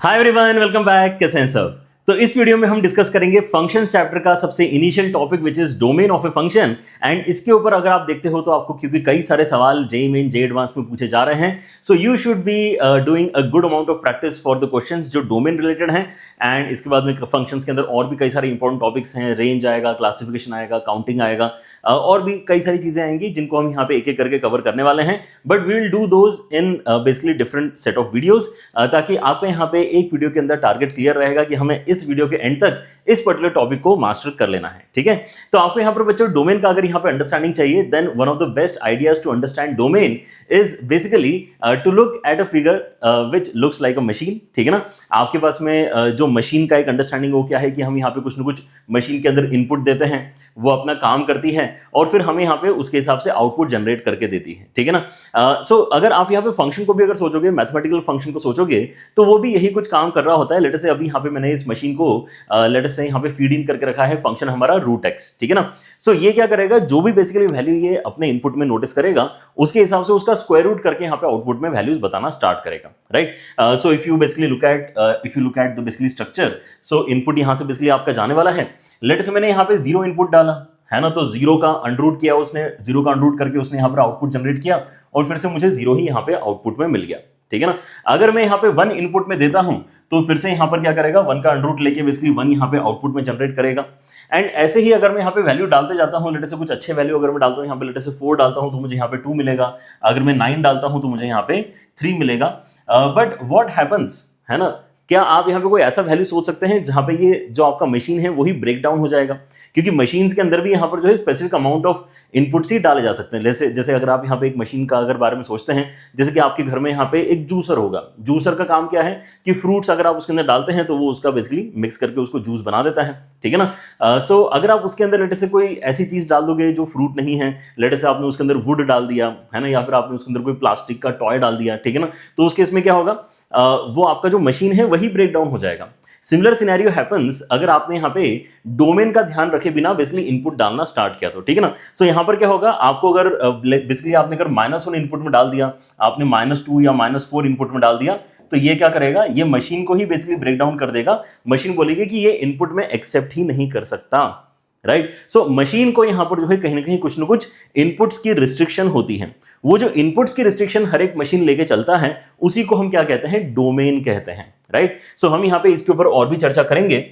Hi everyone, welcome back. कैसे हैं सब? तो इस वीडियो में हम डिस्कस करेंगे फंक्शंस चैप्टर का सबसे initial topic which is domain of a function. And इसके ऊपर अगर आप देखते हो तो आपको क्योंकि कई सारे सवाल जेईई मेन जे एडवांस में पूछे जा रहे हैं, so you should be doing a good amount of practice for the questions जो डोमेन रिलेटेड हैं। एंड इसके बाद में फंक्शंस के अंदर और भी कई सारे इंपॉर्टेंट टॉपिक्स हैं, रेंज आएगा, क्लासिफिकेशन आएगा, काउंटिंग आएगा, और भी कई सारी चीजें आएंगी जिनको हम यहाँ पे एक एक करके कवर करने वाले हैं। But we will do those in basically different set of videos, ताकि आपको यहाँ पे एक वीडियो के अंदर टारगेट क्लियर रहेगा कि हमें इस वीडियो के एंड तक इस पर्टिकुलर टॉपिक को मास्टर कर लेना है। ठीक है, तो आपको यहाँ पर बच्चों डोमेन का अगर यहाँ पे अंडरस्टैंडिंग चाहिए, then one of the best ideas to understand domain is basically to look at a figure which looks like a machine. ठीक है ना, आपके पास में जो मशीन का एक अंडरस्टैंडिंग वो क्या है कि हम यहाँ पे कुछ ना कुछ मशीन के अंदर इनपुट देते हैं, वो अपना काम करती है और फिर हमें यहाँ पे उसके हिसाब से आउटपुट जनरेट करके देती है। ठीक है ना, सो अगर आप यहाँ पे फंक्शन को भी अगर सोचोगे, मैथमेटिकल फंक्शन को सोचोगे, तो वो भी यही कुछ काम कर रहा होता है। लेट से अभी यहाँ पे मैंने इस मशीन को लेट से यहाँ पे फीड इन करके रखा है फंक्शन हमारा रूट एक्स। ठीक है ना, सो ये क्या करेगा, जो भी बेसिकली वैल्यू ये अपने इनपुट में नोटिस करेगा उसके हिसाब से उसका स्क्वायर रूट करके यहाँ पे आउटपुट में वैल्यूज बताना स्टार्ट करेगा। Right, so if you look at the basically structure, so input यहाँ से बेसिकली आपका जाने वाला है। लेट से मैंने यहाँ पे जीरो इनपुट डाला है ना, तो जीरो का अंडररूट किया उसने, जीरो का अंडररूट करके उसने यहाँ पर आउटपुट जनरेट किया और फिर से मुझे जीरो ही यहाँ पे आउटपुट में मिल गया। ठीक है ना, अगर मैं यहाँ पे वन इनपुट में देता हूं तो फिर से यहाँ पर क्या करेगा, वन का अंडररूट लेके बेसिकली वन यहाँ पे आउटपुट में जनरेट करेगा। एंड ऐसे ही अगर मैं यहाँ पे वैल्यू डालते जाता हूँ, लेट से कुछ अच्छे वैल्यू अगर मैं डालता हूँ, यहाँ पे लेट से 4 डालता हूँ तो मुझे यहाँ पे 2 मिलेगा, अगर मैं 9 डालता हूँ तो मुझे यहाँ पे 3 मिलेगा। बट व्हाट हैपन्स, है ना, क्या आप यहाँ पे कोई ऐसा वैल्यू सोच सकते हैं जहां पे ये जो आपका मशीन है वही ब्रेक डाउन हो जाएगा? क्योंकि मशीन्स के अंदर भी यहाँ पर जो है स्पेसिफिक अमाउंट ऑफ इनपुट्स ही डाले जा सकते हैं। जैसे अगर आप यहाँ पे एक मशीन का अगर बारे में सोचते हैं, जैसे कि आपके घर में यहाँ पे एक जूसर होगा। जूसर का काम क्या है कि फ्रूट्स अगर आप उसके अंदर डालते हैं तो वो उसका बेसिकली मिक्स करके उसको जूस बना देता है। ठीक है ना, सो अगर आप उसके अंदर लेट से कोई ऐसी चीज डाल दोगे जो फ्रूट नहीं है, लेट से आपने उसके अंदर वुड डाल दिया है ना, या फिर आपने उसके अंदर कोई प्लास्टिक का टॉय डाल दिया, ठीक है ना, तो उस केस में क्या होगा, वो आपका जो मशीन है वही ब्रेक डाउन हो जाएगा। सिमिलर सिनेरियो हैपेंस अगर आपने यहाँ पे डोमेन का ध्यान रखे बिना बेसिकली इनपुट डालना स्टार्ट किया तो। ठीक है ना, सो यहाँ पर क्या होगा, आपको अगर बेसिकली आपने अगर -1 इनपुट में डाल दिया, आपने -2 या -4 इनपुट में डाल दिया, तो ये क्या करेगा, ये मशीन को ही बेसिकली ब्रेक डाउन कर देगा। मशीन बोलेगी कि ये इनपुट में एक्सेप्ट ही नहीं कर सकता। राइट, सो मशीन को यहां पर जो है कहीं ना कहीं कुछ ना कुछ इनपुट्स की रिस्ट्रिक्शन होती है। वो जो इनपुट्स की रिस्ट्रिक्शन हर एक मशीन लेके चलता है उसी को हम क्या कहते हैं, डोमेन कहते हैं। राइट, सो हम यहां पे इसके ऊपर और भी चर्चा करेंगे,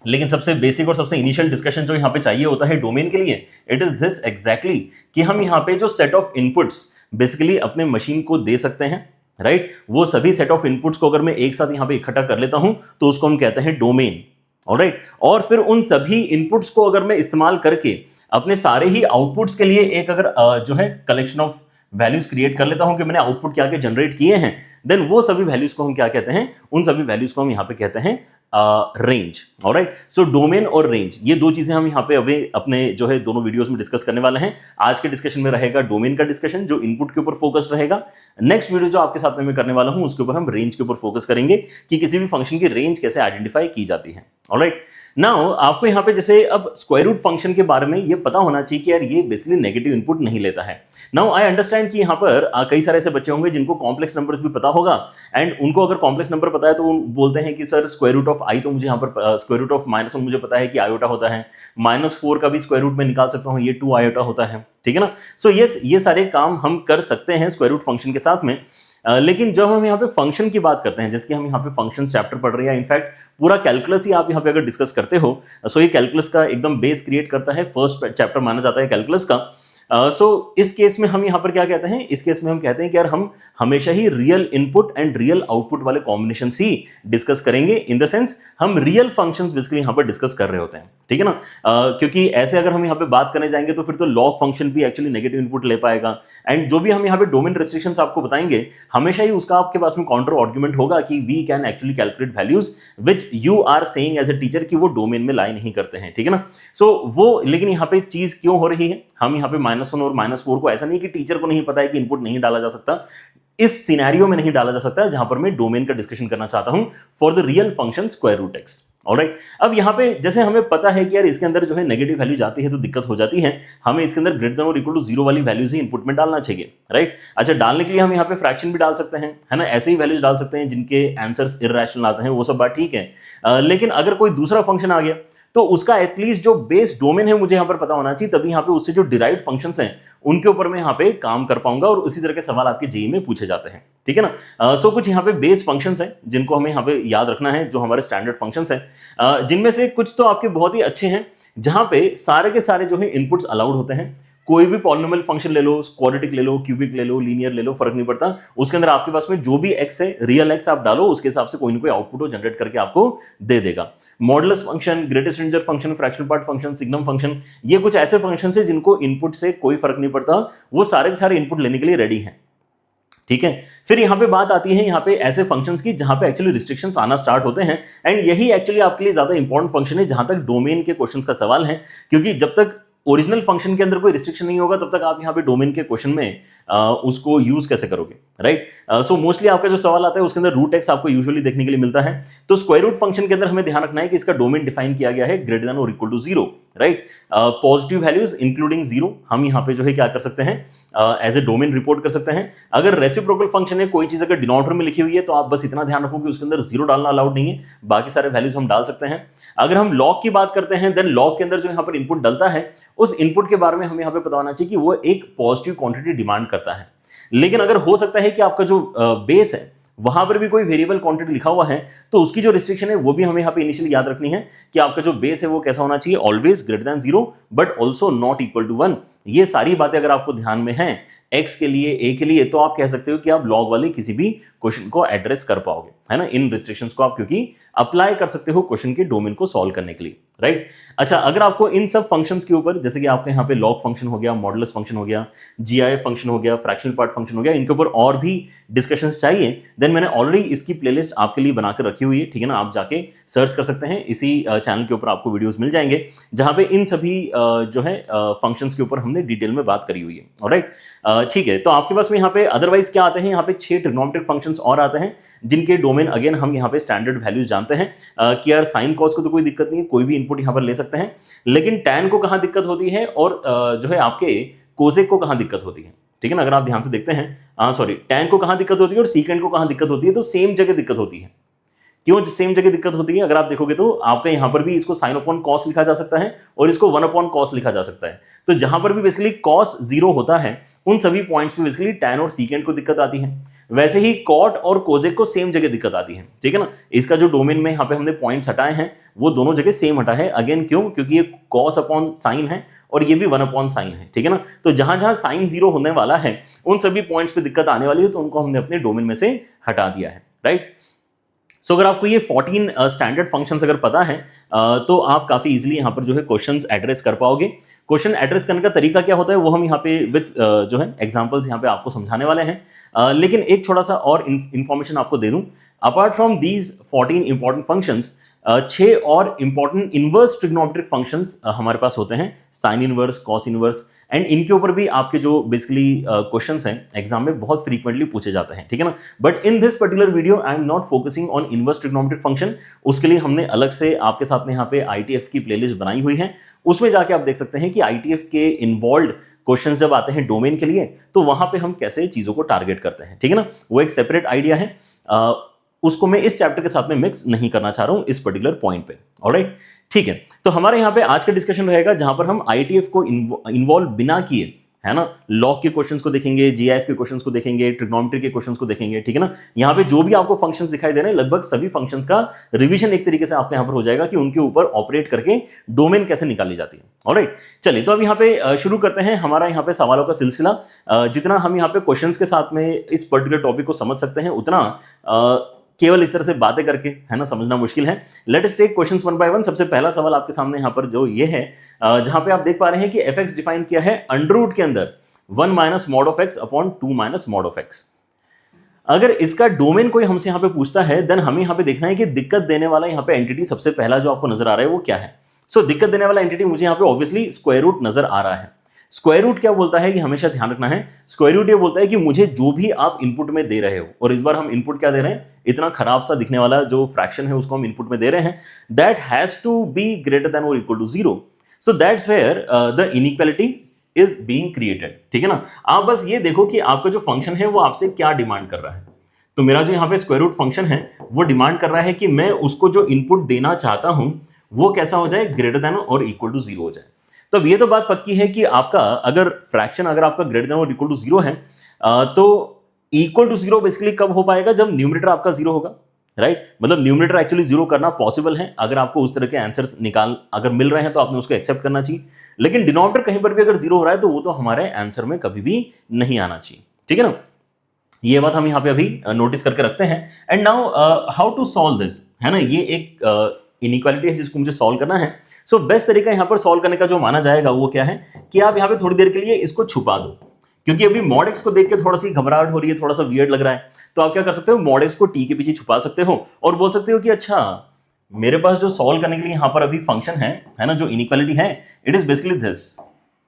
लेकिन सबसे बेसिक और सबसे इनिशियल डिस्कशन जो यहां पे चाहिए होता है डोमेन के लिए, इट इज दिस एग्जैक्टली कि हम यहां पे जो सेट ऑफ इनपुट्स बेसिकली अपने मशीन को दे सकते हैं, राइट, वो सभी सेट ऑफ इनपुट्स को अगर मैं एक साथ यहां पे इकट्ठा कर लेता हूं तो उसको हम कहते हैं डोमेन। ऑलराइट, और फिर उन सभी इनपुट्स को अगर मैं इस्तेमाल करके अपने सारे ही आउटपुट्स के लिए एक अगर जो है कलेक्शन ऑफ वैल्यूज क्रिएट कर लेता हूं कि मैंने आउटपुट क्या क्या जनरेट किए हैं, देन वो सभी वैल्यूज को हम क्या कहते हैं, उन सभी वैल्यूज को हम यहां पे कहते हैं रेंज। ऑलराइट, सो डोमेन और रेंज, ये दो चीजें हम यहाँ पे अभी अपने जो है दोनों वीडियोस में डिस्कस करने वाले हैं। आज के डिस्कशन में रहेगा डोमेन का डिस्कशन जो इनपुट के ऊपर फोकस रहेगा। नेक्स्ट वीडियो जो आपके साथ में मैं करने वाला हूं उसके ऊपर हम रेंज के ऊपर फोकस करेंगे कि किसी भी फंक्शन की रेंज कैसे आइडेंटिफाई की जाती है। ऑलराइट, नाउ आपको यहाँ पे जैसे अब स्क्वायर रूट फंक्शन के बारे में ये पता होना चाहिए कि यार ये बेसिकली नेगेटिव इनपुट नहीं लेता है। नाउ आई अंडरस्टैंड कि यहाँ पर कई सारे ऐसे बच्चे होंगे जिनको कॉम्प्लेक्स नंबर्स भी पता होगा, एंड उनको अगर कॉम्प्लेक्स नंबर पता है तो वो बोलते हैं कि सर स्क्वायर रूट ऑफ आई तो मुझे यहाँ पर स्क्वायर रूट ऑफ -1 मुझे पता है कि आयोटा होता है, -4 का भी स्क्वायर रूट में निकाल सकता हूँ, ये 2 आयोटा होता है। ठीक है ना, सो ये सारे काम हम कर सकते हैं स्क्वायर रूट फंक्शन के साथ में। लेकिन जब हम यहाँ पे फंक्शन की बात करते हैं, जैसे कि हम यहाँ पे फंक्शन चैप्टर पढ़ रहे हैं, इनफैक्ट पूरा कैलकुलस ही आप यहाँ पे अगर डिस्कस करते हो, सो ये कैलकुलस का एकदम बेस क्रिएट करता है, फर्स्ट चैप्टर माना जाता है कैलकुलस का। सो इस केस में हम यहाँ पर क्या कहते हैं, इस केस में हम कहते हैं कि यार हम हमेशा ही real input and real output वाले कॉम्बिनेशन ही डिस्कस करेंगे। इन द सेंस हम रियल फंक्शंस बेसिकली यहाँ पर डिस्कस कर रहे होते हैं। ठीक है ना, क्योंकि ऐसे अगर हम यहाँ पे बात करने जाएंगे तो फिर तो लॉग फंक्शन भी एक्चुअली नेगेटिव इनपुट ले पाएगा, एंड जो भी हम यहाँ पे डोमेन रेस्ट्रिक्शंस आपको बताएंगे हमेशा ही उसका आपके पास में काउंटर आर्गुमेंट होगा कि we can actually calculate values which you are saying as a teacher कि वो डोमेन में लाई नहीं करते हैं। ठीक है ना, सो वो लेकिन यहाँ पे चीज क्यों हो रही है, हम यहाँ पे -1 और -4 को ऐसा नहीं कि टीचर को नहीं पता है कि इनपुट नहीं डाला जा सकता, इस सिनेरियो में नहीं डाला जा सकता जहां पर मैं डोमेन का डिस्कशन करना चाहता हूं for the real function square root X. Alright. अब यहाँ पे जैसे हमें पता है कि यार इसके अंदर जो है नेगेटिव वैल्यू जाती है तो दिक्कत हो जाती है, हमें इसके अंदर ग्रेटर देन और इक्वल टू 0 वाली वैल्यूज ही इनपुट में डालना चाहिए, राइट। अच्छा, डालने के लिए हम यहाँ पे फ्रैक्शन भी डाल सकते हैं, है ना, ऐसे ही वैल्यूज डाल सकते हैं जिनके आंसर्स इररेशनल आते हैं, वो सब बात ठीक है। लेकिन अगर कोई दूसरा फंक्शन आ गया तो उसका एटलीस्ट जो बेस डोमेन है मुझे यहाँ पर पता होना चाहिए, तभी यहाँ पे उससे जो डिराइव्ड फंक्शंस हैं उनके ऊपर मैं यहाँ पे काम कर पाऊंगा, और उसी तरह के सवाल आपके जेईई में पूछे जाते हैं, ठीक है ना। सो कुछ यहाँ पे बेस फंक्शंस हैं जिनको हमें यहाँ पे याद रखना है, जो हमारे स्टैंडर्ड फंक्शंस हैं, जिनमें से कुछ तो आपके बहुत ही अच्छे हैं, जहां पे सारे के सारे जो है इनपुट्स अलाउड होते हैं। कोई भी पॉलिनोमियल फंक्शन ले लो, क्वाड्रेटिक ले लो, क्यूबिक ले लो, लीनियर ले लो, फर्क नहीं पड़ता, उसके अंदर आपके पास में जो भी एक्स है, रियल एक्स आप डालो, उसके हिसाब से कोई ना कोई आउटपुट वो जनरेट करके आपको दे देगा। Modulus function, greatest integer function, fractional part function, signum function, ये कुछ ऐसे फंक्शन है जिनको इनपुट से कोई फर्क नहीं पड़ता, वो सारे के सारे इनपुट लेने के लिए रेडी हैं, ठीक है। फिर यहां पे बात आती है यहाँ पे ऐसे फंक्शंस की जहां पे एक्चुअली रिस्ट्रिक्शंस आना स्टार्ट होते हैं, एंड यही एक्चुअली आपके लिए ज्यादा इंपॉर्टेंट फंक्शन है जहां तक डोमेन के क्वेश्चंस का सवाल है, क्योंकि जब तक ओरिजिनल फंक्शन के अंदर कोई रिस्ट्रिक्शन नहीं होगा तब तक आप यहाँ पे डोमेन के क्वेश्चन में उसको यूज कैसे करोगे, राइट। सो मोस्टली आपका जो सवाल आता है उसके अंदर रूट एक्स आपको यूजुअली देखने के लिए मिलता है, तो स्क्वायर रूट फंक्शन के अंदर हमें ध्यान रखना है कि इसका डोमेन डिफाइन किया गया है ग्रेटर देन और equal to 0, right. Positive values including 0 हम यहाँ पे जो है क्या कर सकते हैं, एज ए डोमेन रिपोर्ट कर सकते हैं। अगर रेसिप्रोकल फंक्शन है, कोई चीज अगर डिनोमिनेटर में लिखी हुई है तो आप बस इतना ध्यान रखो कि उसके अंदर 0 डालना अलाउड नहीं है, बाकी सारे वैल्यूज हम डाल सकते हैं। अगर हम लॉग की बात करते हैं, देन लॉग के अंदर जो यहाँ पर इनपुट डलता है, उस इनपुट के बारे में हमें यहाँ पे पता होना चाहिए कि वो एक पॉजिटिव क्वांटिटी डिमांड करता है। लेकिन अगर हो सकता है कि आपका जो बेस है वहां पर भी कोई वेरिएबल क्वांटिटी लिखा हुआ है, तो उसकी जो रिस्ट्रिक्शन है वो भी हमें यहाँ पे इनिशियली याद रखनी है कि आपका जो बेस है वो कैसा होना चाहिए, always greater than 0 but also not equal to 1। ये सारी बातें अगर आपको ध्यान में हैं x के लिए, a के लिए, तो आप कह सकते हो कि आप लॉग वाले किसी भी क्वेश्चन को एड्रेस कर पाओगे, है ना। इन रिस्ट्रिक्शंस को आप क्योंकि अप्लाई कर सकते हो क्वेश्चन के डोमेन को सॉल्व करने के लिए, राइट। अच्छा, अगर आपको इन सब फंक्शंस के ऊपर, जैसे कि आपके यहाँ पे लॉग फंक्शन हो गया, मॉडुलस फंक्शन हो गया, जीआईएफ फंक्शन हो गया, फ्रैक्शनल पार्ट फंक्शन हो गया, इनके ऊपर और भी डिस्कशंस चाहिए, देन मैंने ऑलरेडी इसकी प्लेलिस्ट आपके लिए बनाकर रखी हुई है, ठीक है ना। आप जाके सर्च कर सकते हैं, इसी चैनल के ऊपर आपको वीडियोस मिल जाएंगे जहां पे इन सभी जो है फंक्शंस के ऊपर हमने डिटेल में बात करी हुई है, ऑलराइट। ठीक है, तो आपके पास में यहाँ पे अदरवाइज क्या आते हैं, यहाँ पे 6 ट्रिग्नोमेट्रिक फंक्शंस और आते हैं जिनके डोमेन अगेन हम यहाँ पे स्टैंडर्ड वैल्यूज जानते हैं कि यार साइन कॉस को तो कोई दिक्कत नहीं है, कोई भी इनपुट यहाँ पर ले सकते हैं, लेकिन टैन को कहाँ दिक्कत होती है और जो है आपके कोसेक को कहाँ दिक्कत होती है, ठीक है ना। अगर आप ध्यान से देखते हैं, सॉरी, टैन को कहाँ दिक्कत होती है और सीकेंड को कहाँ दिक्कत होती है, तो सेम जगह दिक्कत होती है। क्यों सेम जगह दिक्कत होती है? अगर आप देखोगे तो आपका यहां पर भी इसको साइन अपॉन कॉस लिखा जा सकता है और इसको 1 अपॉन कॉस लिखा जा सकता है। तो जहां पर भी बेसिकली कॉस 0 होता है उन सभी पॉइंट्स पे बेसिकली टैन और सीकेंड को दिक्कत आती है। वैसे ही कॉट और कोजेक को सेम जगह दिक्कत आती है, ठीक है ना। इसका जो डोमेन में यहाँ पे हमने पॉइंट्स हटाए हैं वो दोनों जगह सेम हटा है। अगेन क्यों? क्योंकि ये कॉस अपॉन साइन है और ये भी 1 अपॉन साइन है, ठीक है ना। तो जहां जहां साइन 0 होने वाला है उन सभी पॉइंट्स पे दिक्कत आने वाली है, तो उनको हमने अपने डोमेन में से हटा दिया है, राइट। सो अगर आपको ये 14 स्टैंडर्ड फंक्शंस अगर पता है तो आप काफी इजीली यहाँ पर जो है क्वेश्चंस एड्रेस कर पाओगे। क्वेश्चन एड्रेस करने का तरीका क्या होता है वो हम यहाँ पे विद जो है एग्जांपल्स यहाँ पे आपको समझाने वाले हैं। लेकिन एक छोटा सा और इंफॉर्मेशन आपको दे दूं, apart from these 14 important functions 6 और इंपॉर्टेंट इनवर्स ट्रिग्नोमेट्रिक फंक्शंस हमारे पास होते हैं, sine inverse, cos inverse, and इनके ऊपर भी आपके जो बेसिकली क्वेश्चंस हैं एग्जाम में बहुत फ्रीक्वेंटली पूछे जाते हैं, ठीक है ना। But in this particular video I am not focusing on inverse trigonometric function. उसके लिए हमने अलग से आपके साथ में यहाँ पे आईटीएफ की प्लेलिस्ट बनाई हुई है, उसमें जाके आप देख सकते हैं कि आईटीएफ के इन्वॉल्व क्वेश्चंस जब आते हैं डोमेन के लिए तो वहां पे हम कैसे चीजों को टारगेट करते हैं, ठीक है ना। वो एक सेपरेट आइडिया है, उसको मैं इस चैप्टर के साथ में मिक्स नहीं करना चाह रहा हूं इस पर्टिकुलर पॉइंट पे, ऑलराइट, ठीक है। तो हमारे यहाँ पे आज का डिस्कशन रहेगा जहां पर हम आईटीएफ को इन्वॉल्व बिना किए, है ना, लॉग के क्वेश्चंस को देखेंगे, जीआईएफ के क्वेश्चंस को देखेंगे, ट्रिग्नोमेट्री के क्वेश्चंस को देखेंगे, ठीक है ना। यहाँ पे जो भी आपको फंक्शंस दिखाई दे रहे हैं लगभग सभी फंक्शंस का रिवीजन एक तरीके से आपके यहाँ पर हो जाएगा कि उनके ऊपर ऑपरेट करके डोमेन कैसे निकाली जाती है, ऑलराइट। चलिए तो अब यहाँ पे शुरू करते हैं हमारा यहाँ पे सवालों का सिलसिला। जितना हम यहाँ पे क्वेश्चंस के साथ में इस पर्टिकुलर टॉपिक को समझ सकते हैं उतना केवल इस तरह से बातें करके, है ना, समझना मुश्किल है। Let us take questions one by one. सबसे पहला सवाल आपके सामने यहाँ पर जो ये है, जहां पे आप देख पा रहे हैं कि fx डिफाइन किया है अंडर रूट के अंदर 1 minus mod of x upon 2 minus mod of x। अगर इसका डोमेन कोई हमसे यहाँ पे पूछता है देन हमें यहाँ पे देखना है कि दिक्कत देने वाला यहाँ पे एंटिटी सबसे पहला जो आपको नजर आ रहा है वो क्या है। सो दिक्कत देने वाला एंटिटी मुझे यहाँ पे ऑब्वियसली स्क्वायर रूट नजर आ रहा है। स्क्वायर रूट क्या बोलता है, कि हमेशा ध्यान रखना है, स्क्वायर रूट ये बोलता है कि मुझे जो भी आप इनपुट में दे रहे हो, और इस बार हम इनपुट क्या दे रहे हैं, इतना खराब सा दिखने वाला जो फ्रैक्शन है उसको हम इनपुट में दे रहे हैं, that has to be greater than और equal to 0. So that's where the inequality is being created. ठीक है ना. आप बस ये देखो कि आपका जो फंक्शन है वो आपसे क्या डिमांड कर रहा है. तो मेरा जो यहाँ पे स्क्वायर रूट फंक्शन है वो डिमांड कर रहा है कि मैं उसको जो इनपुट देना चाहता हूं वो कैसा हो जाए, ग्रेटर देन और इक्वल टू 0 हो जाए. तो अब ये तो बात पक्की है कि आपका अगर फ्रैक्शन अगर आपका ग्रेटर देन और इक्वल टू 0 है, तो इक्वल टू 0 बेसिकली कब हो पाएगा, जब न्यूमरेटर आपका 0 होगा. राइट. मतलब न्यूमरेटर एक्चुअली 0 करना पॉसिबल है. अगर आपको उस तरह के आंसर्स अगर मिल रहे हैं तो आपने उसको एक्सेप्ट करना चाहिए. लेकिन डिनोमिनेटर कहीं पर भी अगर 0 हो रहा है तो वो तो हमारे आंसर में कभी भी नहीं आना चाहिए. ठीक है ना. ये बात हम यहाँ पे अभी नोटिस करके रखते हैं. And now how to solve this, है ना. ये एक इनइक्वालिटी है जिसको मुझे सॉल्व करना है. सो बेस्ट तरीका यहाँ पर सॉल्व करने का जो माना जाएगा वो क्या है कि आप यहाँ पे थोड़ी देर के लिए इसको छुपा दो, क्योंकि अभी mod x को देख के थोड़ा सी घबराहट हो रही है, थोड़ा सा वियर्ड लग रहा है. तो आप क्या कर सकते हो, mod x को t के पीछे छुपा सकते हो और बोल सकते हो कि अच्छा मेरे पास जो सॉल्व करने के लिए यहाँ पर अभी फंक्शन है ना, जो इनइक्वालिटी है, इट इज बेसिकली दिस.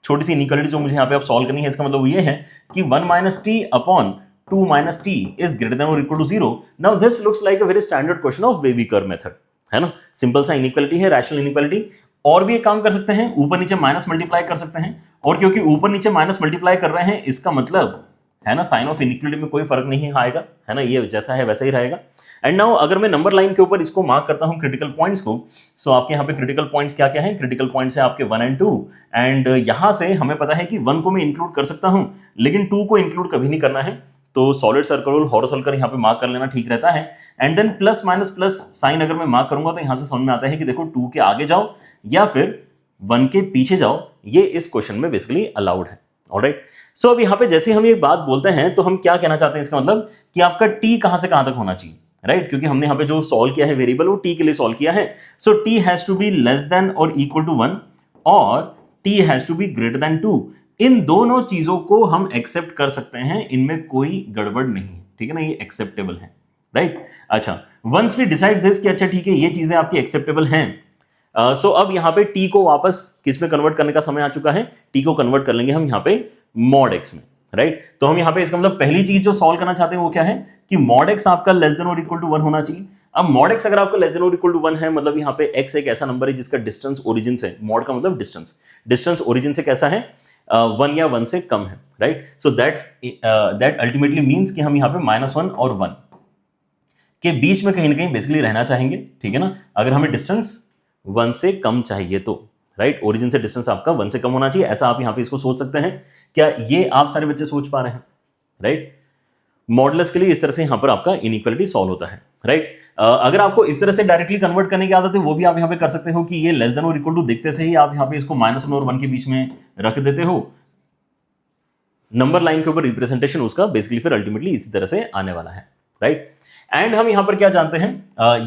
छोटी सी इनइक्वालिटी जो मुझे यहाँ पे आप सॉल्व करनी है, इसका मतलब ये है कि 1 - t upon 2 - t is greater than और equal to 0. Now this looks like a very standard question of wavy curve method, है ना. सिंपल सा इनइक्वालिटी है, रैशनल इनइक्वालिटी. और भी एक काम कर सकते हैं, ऊपर नीचे माइनस मल्टीप्लाई कर सकते हैं. और क्योंकि ऊपर नीचे माइनस मल्टीप्लाई कर रहे हैं, इसका मतलब है ना साइन ऑफ इनइक्वालिटी में कोई फर्क नहीं आएगा, है ना. ये जैसा है वैसा ही रहेगा. एंड नाउ अगर मैं नंबर लाइन के ऊपर इसको मार्क करता हूं क्रिटिकल पॉइंट्स को, सो आपके यहाँ पे क्रिटिकल पॉइंट्स क्या क्या है, क्रिटिकल पॉइंट्स है आपके 1 और 2. एंड यहां से हमें पता है कि 1 को मैं इंक्लूड कर सकता हूं, लेकिन 2 को इंक्लूड कभी नहीं करना है. तो सॉलिड सर्कल हॉरिजॉन्टल यहाँ पे मार्क कर लेना ठीक रहता है. And then plus minus plus sign अगर मैं मार्क करूंगा तो यहां से समझ में आता है कि देखो 2 के आगे जाओ या फिर 1 के पीछे जाओ, ये इस क्वेश्चन में बेसिकली अलाउड है. ऑलराइट. सो अब यहाँ पे जैसे हम ये बात बोलते हैं तो हम क्या कहना चाहते हैं, इसका मतलब कि आपका t कहां से कहां तक होना चाहिए. राइट. क्योंकि हमने यहाँ पे जो सॉल्व किया है वेरिएबल वो t के लिए सॉल्व किया है. So t has to be less than और इक्वल टू 1 और t has to be greater than 2. इन दोनों चीजों को हम एक्सेप्ट कर सकते हैं, इनमें कोई गड़बड़ नहीं है. ठीक है ना, ये एक्सेप्टेबल है. राइट. अच्छा, वंस वी डिसाइड दिस कि अच्छा ठीक है ये चीजें आपकी एक्सेप्टेबल हैं, सो अब यहाँ पे t को वापस किस में कन्वर्ट करने का समय आ चुका है, t को कन्वर्ट कर लेंगे हम यहाँ पे mod x में. राइट. तो हम यहाँ पे इसका मतलब पहली चीज जो सॉल्व करना चाहते हैं वो क्या है कि mod x आपका लेस देन और इक्वल टू 1 होना चाहिए. अब mod x अगर आपका लेस देन और इक्वल टू 1 है, मतलब यहाँ पे x एक ऐसा नंबर है जिसका डिस्टेंस ओरिजिन से, mod का मतलब डिस्टेंस ओरिजिन से कैसा है, 1 या 1 से कम है. Right. So that ultimately means कि हम यहाँ पे -1 और 1 के बीच में कहीं ना कहीं बेसिकली रहना चाहेंगे. ठीक है ना, अगर हमें डिस्टेंस 1 से कम चाहिए तो. राइट. ओरिजिन से डिस्टेंस आपका 1 से कम होना चाहिए, ऐसा आप यहाँ पे इसको सोच सकते हैं. क्या ये आप सारे बच्चे सोच पा रहे हैं. राइट. मॉडुलस के लिए इस तरह से यहाँ पर आपका इनइक्वालिटी सॉल्व होता है. राइट. अगर आपको इस तरह से डायरेक्टली कन्वर्ट करने की आदत है वो भी आप यहाँ पे कर सकते हो कि ये लेस देन और इक्वल टू देखते से ही आप यहाँ पे इसको -1 और 1 के बीच में रख देते हो. नंबर लाइन के ऊपर रिप्रेजेंटेशन उसका बेसिकली फिर अल्टीमेटली इसी तरह से आने वाला है. राइट. एंड हम यहां पर क्या जानते हैं,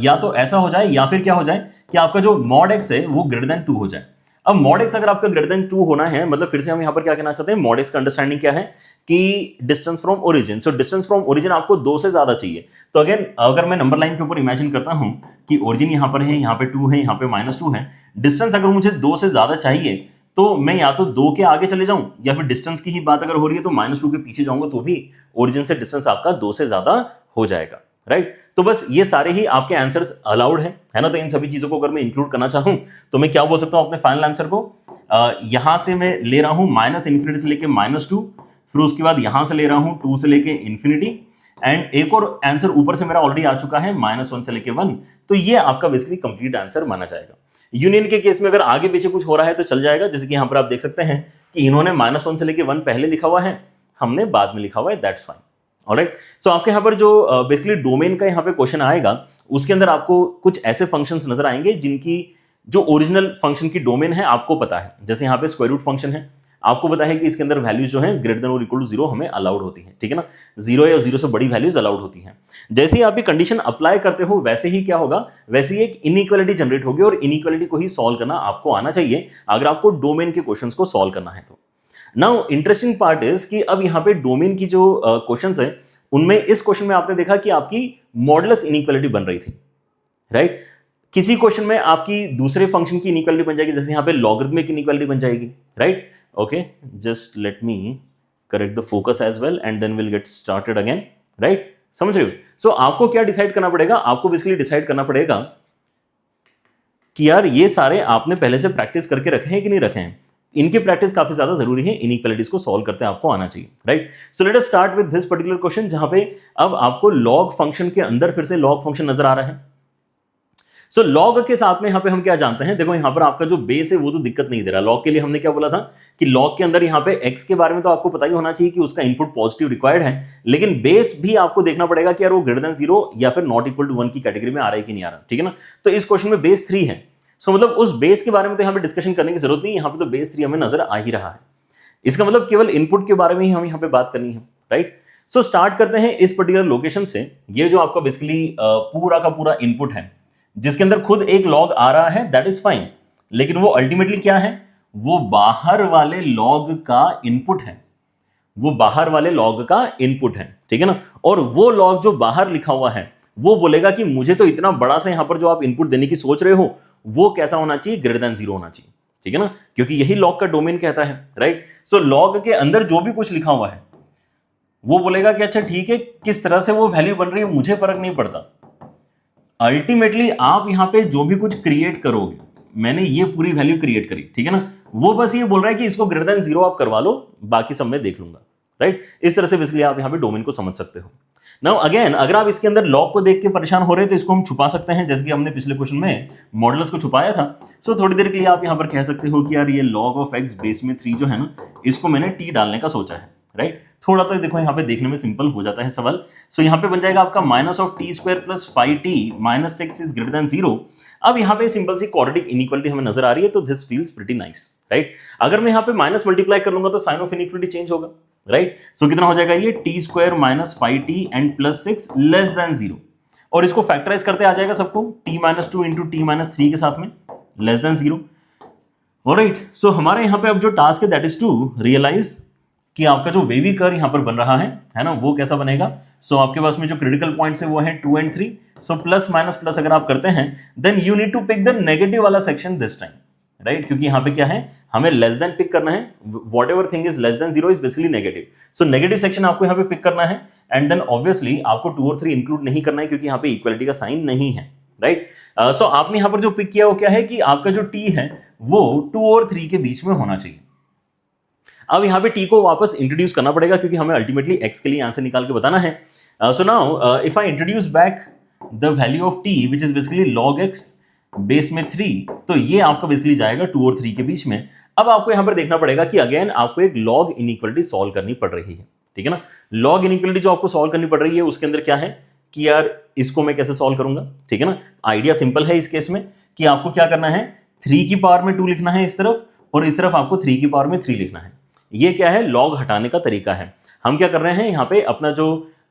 या तो ऐसा हो जाए या फिर क्या हो जाए कि आपका जो mod x है वो ग्रेटर देन 2 हो जाए. अब mod x अगर आपका ग्रेटर देन 2 होना है, मतलब फिर से हम यहां पर क्या कहना चाहते हैं, mod x का अंडरस्टैंडिंग क्या है कि distance from origin. So distance from origin आपको 2 से ज्यादा चाहिए. तो अगेन अगर मैं नंबर लाइन के ऊपर इमेजिन करता हूं कि ओरिजिन यहां पर है, यहां पे 2 है, यहां पे -2 है, डिस्टेंस अगर मुझे 2 से ज्यादा चाहिए तो मैं या तो 2 के आगे चले जाऊं या फिर डिस्टेंस की ही बात अगर हो रही है तो -2 के पीछे जाऊंगा तो भी ओरिजिन से डिस्टेंस आपका 2 से ज्यादा हो जाएगा. राइट. तो बस ये सारे ही आपके आंसर्स अलाउड है ना. तो इन सभी चीजों को अगर मैं इंक्लूड करना चाहूं तो मैं क्या बोल सकता हूं अपने फाइनल आंसर को, यहां से मैं ले रहा हूं -∞ से लेके -2, फिर उसके बाद यहां से ले रहा हूं 2 से लेके ∞, एंड एक और आंसर ऊपर से मेरा ऑलरेडी आ चुका है -1 से लेके 1. तो ये आपका बेसिकली कंप्लीट आंसर माना जाएगा. यूनियन के केस में अगर आगे पीछे कुछ हो रहा है तो चल जाएगा, जैसे कि यहाँ पर आप देख सकते हैं कि इन्होंने -1 से लेके 1 पहले लिखा हुआ है, हमने बाद में लिखा हुआ है, दैट्स फाइन. ऑलराइट. सो आपके यहाँ पर जो बेसिकली डोमेन का यहाँ पे क्वेश्चन आएगा उसके अंदर आपको कुछ ऐसे फंक्शंस नजर आएंगे जिनकी जो ओरिजिनल फंक्शन की डोमेन है आपको पता है. जैसे यहाँ पे स्क्वायर रूट फंक्शन है, आपको पता है कि इसके अंदर वैल्यूज जो है ग्रेटर देन और इक्वल टू 0 हमें अलाउड होती है. ठीक है ना, 0 या 0 से बड़ी वैल्यूज अलाउड होती हैं. जैसे ही आप ये कंडीशन अप्लाई करते हो वैसे ही क्या होगा, वैसे ही एक इनइक्वालिटी जनरेट होगी और इनइक्वालिटी को ही सॉल्व करना आपको आना चाहिए अगर आपको डोमेन के क्वेश्चंस को सॉल्व करना है तो. नाउ इंटरेस्टिंग पार्ट इज कि अब यहाँ पे डोमेन की जो क्वेश्चंस है उनमें इस क्वेश्चन में आपने देखा कि आपकी मॉडुलस इनइक्वालिटी बन रही थी. राइट. किसी क्वेश्चन में आपकी दूसरे फंक्शन की इनइक्वालिटी बन जाएगी, जैसे यहाँ पे लॉगरिथमिक इनइक्वालिटी बन जाएगी. Right. Okay, just let me correct the focus as well and then will get started again, right? समझ रहे हो? सो आपको क्या डिसाइड करना पड़ेगा? आपको बेसिकली डिसाइड करना पड़ेगा कि यार ये सारे आपने पहले से प्रैक्टिस करके रखे हैं कि नहीं रखे हैं। इनकी प्रैक्टिस काफी ज्यादा जरूरी है, इनइक्वालिटीज को सॉल्व करते हैं आपको आना चाहिए, right? So let us start with this particular question, जहां पे अब आपको लॉग फंक्शन के अंदर फिर से लॉग फंक्शन नजर आ रहा है। सो लॉग के साथ में यहां पे हम क्या जानते हैं? देखो यहां पर आपका जो बेस है वो तो दिक्कत नहीं दे रहा। लॉग के लिए हमने क्या बोला था कि लॉग के अंदर यहां पे x के बारे में तो आपको पता ही होना चाहिए कि उसका इनपुट पॉजिटिव रिक्वायर्ड है, लेकिन बेस भी आपको देखना पड़ेगा कि यार वो ग्रेटर देन 0 या फिर नॉट इक्वल टू 1 की कैटेगरी में आ रहा है कि नहीं आ रहा, ठीक है ना? तो इस क्वेश्चन में बेस 3 है। सो मतलब उस बेस के बारे में तो यहाँ पे डिस्कशन करने की जरूरत नहीं, यहाँ पे तो बेस 3 हमें नजर आ ही रहा है। इसका मतलब केवल इनपुट के बारे में ही हम यहाँ पे बात करनी है, राइट? सो स्टार्ट करते हैं इस पर्टिकुलर लोकेशन से। ये जो आपका बेसिकली पूरा का पूरा इनपुट है जिसके अंदर खुद एक लॉग आ रहा है, दैट इज फाइन, लेकिन वो अल्टीमेटली क्या है? वो बाहर वाले लॉग का इनपुट है, वो बाहर वाले लॉग का इनपुट है, ठीक है ना? और वो लॉग जो बाहर लिखा हुआ है वो बोलेगा कि मुझे तो इतना बड़ा सा यहां पर जो आप इनपुट देने की सोच रहे हो वो कैसा होना चाहिए? ग्रेटर देन 0 होना चाहिए, ठीक है ना? क्योंकि यही लॉग का डोमेन कहता है, राइट? सो लॉग के अंदर जो भी कुछ लिखा हुआ है वो बोलेगा कि अच्छा ठीक है, किस तरह से वो वैल्यू बन रही है मुझे फर्क नहीं पड़ता, अल्टीमेटली आप यहां पे जो भी कुछ क्रिएट करोगे, मैंने ये पूरी वैल्यू क्रिएट करी, ठीक है ना? वो बस ये बोल रहा है कि इसको ग्रेटर देन 0 आप करवा लो, बाकी सब मैं देख लूंगा, राइट? इस तरह से बेसिकली आप यहां पे डोमेन को समझ सकते हो। नाउ अगेन, अगर आप इसके अंदर लॉग को देख के परेशान हो रहे हैं तो इसको हम छुपा सकते हैं, जैसे कि हमने पिछले क्वेश्चन में मॉडल्स को छुपाया था। सो थोड़ी देर के लिए आप यहां पर कह सकते हो कि यार ये log ऑफ x बेस में 3 जो है ना, इसको मैंने t डालने का सोचा है, राइट? थोड़ा तो देखो यहाँ पे देखने में सिंपल हो जाता है सवाल। सो यहाँ पे बन जाएगा आपका minus of T square plus 5t minus 6 is greater than 0। अब यहाँ पे सिंपल सी क्वाड्रेटिक इनइक्वालिटी हमें नजर आ रही है, तो this feels pretty nice, right? अगर मैं यहाँ पे माइनस मल्टीप्लाई कर लूंगा तो साइन ऑफ इनइक्वालिटी चेंज होगा, राइट? सो कितना हो जाएगा ये? T square minus 5t and plus 6 less than 0, और इसको फैक्टराइज करते आ जाएगा सबको t minus 2 into T minus 3 के साथ में लेस देन 0। ऑलराइट, सो हमारे यहाँ पे अब जो टास्क है दैट इज टू रियलाइज कि आपका जो वेवी कर्व यहां पर बन रहा है ना, वो कैसा बनेगा? सो आपके पास में जो क्रिटिकल पॉइंट्स है वो है 2 and 3। So plus minus plus अगर आप करते हैं then you need to pick the negative वाला सेक्शन दिस टाइम, राइट? क्योंकि यहां पे क्या है, हमें लेस देन पिक करना है। What ever thing is less than 0 is basically negative. So negative section आपको यहां पे पिक करना है, एंड देन ऑब्वियसली आपको 2 और 3 इंक्लूड नहीं करना है क्योंकि यहां पे इक्वालिटी का साइन नहीं है, राइट? सो आपने यहां पर जो पिक किया वो क्या है कि आपका जो टी है वो 2 और 3 के बीच में होना चाहिए। अब यहां पे t को वापस इंट्रोड्यूस करना पड़ेगा क्योंकि हमें अल्टीमेटली x के लिए आंसर निकाल के बताना है। So now if I introduce back the value of t which is basically log x base में 3, तो ये आपका बेसिकली जाएगा 2 और 3 के बीच में। अब आपको यहां पर देखना पड़ेगा कि अगेन आपको एक log इनइक्वालिटी सॉल्व करनी पड़ रही है, ठीक है ना? log इनइक्वालिटी जो आपको सॉल्व करनी पड़ रही है उसके अंदर क्या है कि यार इसको मैं कैसे सॉल्व करूंगा, ठीक है ना? आइडिया सिंपल है इस केस में कि आपको क्या करना है, 3 की पावर में 2 लिखना है इस तरफ, और इस तरफ आपको 3 की पावर में 3 लिखना है। ये क्या है? लॉग हटाने का तरीका है। हम क्या कर रहे हैं यहाँ पे, अपना जो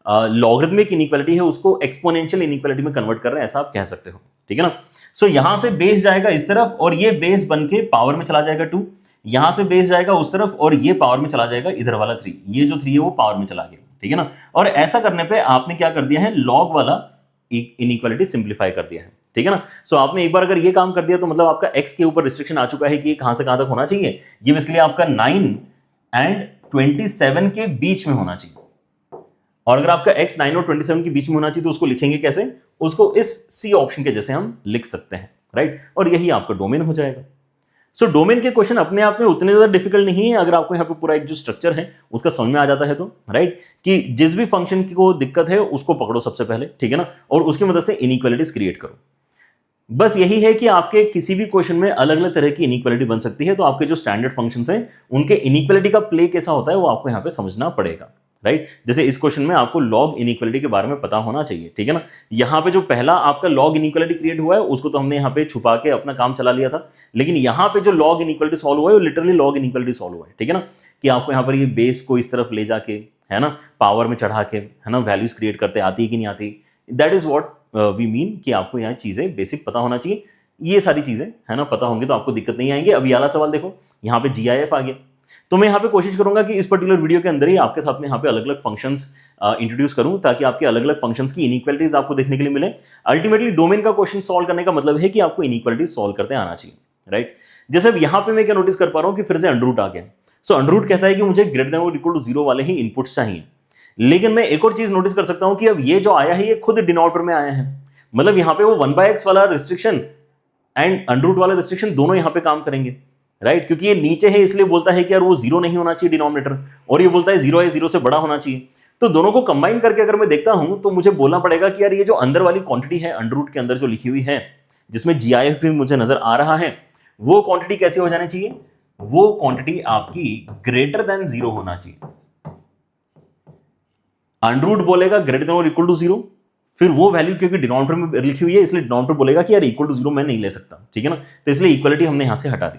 लॉगरिथमिक इनइक्वालिटी है उसको एक्सपोनेंशियल इनइक्वालिटी में कन्वर्ट कर रहे हैं, ऐसा आप कह सकते हो, ठीक है ना? सो यहां से बेस जाएगा इस तरफ और ये बेस बन के पावर में चला जाएगा 2, यहां से बेस जाएगा उस तरफ और ये पावर में चला जाएगा इधर वाला 3, ये जो 3 है वो पावर में चला गया, ठीक है ना? और ऐसा करने पे आपने क्या कर दिया है, लॉग वाला इनइक्वालिटी सिंप्लीफाई कर दिया है, ठीक है ना? सो आपने एक बार अगर ये काम कर दिया तो मतलब आपका x के ऊपर रिस्ट्रिक्शन आ चुका है कि ये कहां से कहां तक होना चाहिए। ये बेसिकली आपका 9 एंड 27 के बीच में होना चाहिए, और अगर आपका x 9 और 27 के बीच में होना चाहिए तो उसको लिखेंगे कैसे? उसको इस सी ऑप्शन के जैसे हम लिख सकते हैं, राइट? और यही आपका डोमेन हो जाएगा। सो डोमेन के क्वेश्चन अपने आप में उतने ज्यादा डिफिकल्ट नहीं है अगर आपको यहाँ पे पूरा एक जो स्ट्रक्चर है उसका समझ में आ जाता है तो, राइट? कि जिस भी फंक्शन की को दिक्कत है उसको पकड़ो सबसे पहले, ठीक है ना? और उसकी मदद से इनइक्वालिटीज क्रिएट करो। बस यही है कि आपके किसी भी क्वेश्चन में अलग अलग तरह की इनइक्वालिटी बन सकती है, तो आपके जो स्टैंडर्ड फंक्शंस हैं उनके इनइक्वालिटी का प्ले कैसा होता है वो आपको यहाँ पे समझना पड़ेगा, राइट? जैसे इस क्वेश्चन में आपको लॉग इनइक्वालिटी के बारे में पता होना चाहिए, ठीक है ना? यहाँ पे जो पहला आपका लॉग इनइक्वालिटी क्रिएट हुआ है उसको तो हमने यहाँ पे छुपा के अपना काम चला लिया था, लेकिन यहाँ पे जो लॉग इनइक्वालिटी सॉल्व हुआ है वो लिटरली लॉग इनइक्वालिटी सॉल्व हुआ है, ठीक है ना? कि आपको यहाँ पर ये बेस को इस तरफ ले जाके, है ना, पावर में चढ़ा के, है ना, वैल्यूज क्रिएट करते आती है कि नहीं आती, that is what we mean कि आपको यहाँ चीजें बेसिक पता होना चाहिए। ये सारी चीजें, है ना, पता होंगी तो आपको दिक्कत नहीं आएंगे। अब ये वाला सवाल देखो, यहाँ पे GIF आ गया, तो मैं यहाँ पे कोशिश करूंगा कि इस पर्टिकुलर वीडियो के अंदर ही आपके साथ में यहाँ पे अलग अलग फंक्शंस इंट्रोड्यूस करूं ताकि आपके अलग अलग फंक्शंस की इनइक्वालिटीज आपको देखने के लिए मिले। अल्टीमेटली डोमेन का क्वेश्चन सॉल्व करने का मतलब है कि आपको इनइक्वालिटीज सॉल्व करते आना चाहिए, राइट? जैसे अब यहाँ पे मैं क्या नोटिस कर पा रहा हूँ कि फिर से अंडर रूट आ गया। सो अंडर रूट कहता है कि मुझे ग्रेटर देन और इक्वल टू 0 वाले ही इनपुट्स चाहिए। लेकिन मैं एक और चीज नोटिस कर सकता हूं कि अब ये जो आया है ये खुद डिनोमिनेटर में आया है, मतलब यहां पे वो 1/x वाला रिस्ट्रिक्शन एंड अंडर रूट वाला रिस्ट्रिक्शन दोनों यहां पे काम करेंगे, राइट? क्योंकि ये नीचे है इसलिए बोलता है कि यार वो 0 नहीं होना चाहिए डिनोमिनेटर, और ये बोलता है 0 है 0 से बड़ा होना चाहिए। तो दोनों को कंबाइन करके अगर मैं देखता हूं तो मुझे बोलना पड़ेगा कि यार ये जो अंदर वाली क्वांटिटी है अंडर रूट के अंदर जो लिखी हुई है, जिसमें GIF भी मुझे नजर आ रहा है, वो क्वांटिटी कैसी हो जानी चाहिए? वो क्वांटिटी आपकी ग्रेटर देन 0 होना चाहिए। अंडर रूट बोलेगा ग्रेटर देन और इक्वल टू 0, फिर वो वैल्यू क्योंकि डिनोमिनेटर में लिखी हुई है इसलिए डिनोमिनेटर बोलेगा कि यार इक्वल टू 0 मैं नहीं ले सकता, ठीक है ना? तो इसलिए इक्वलिटी हमने यहां से हटा दी।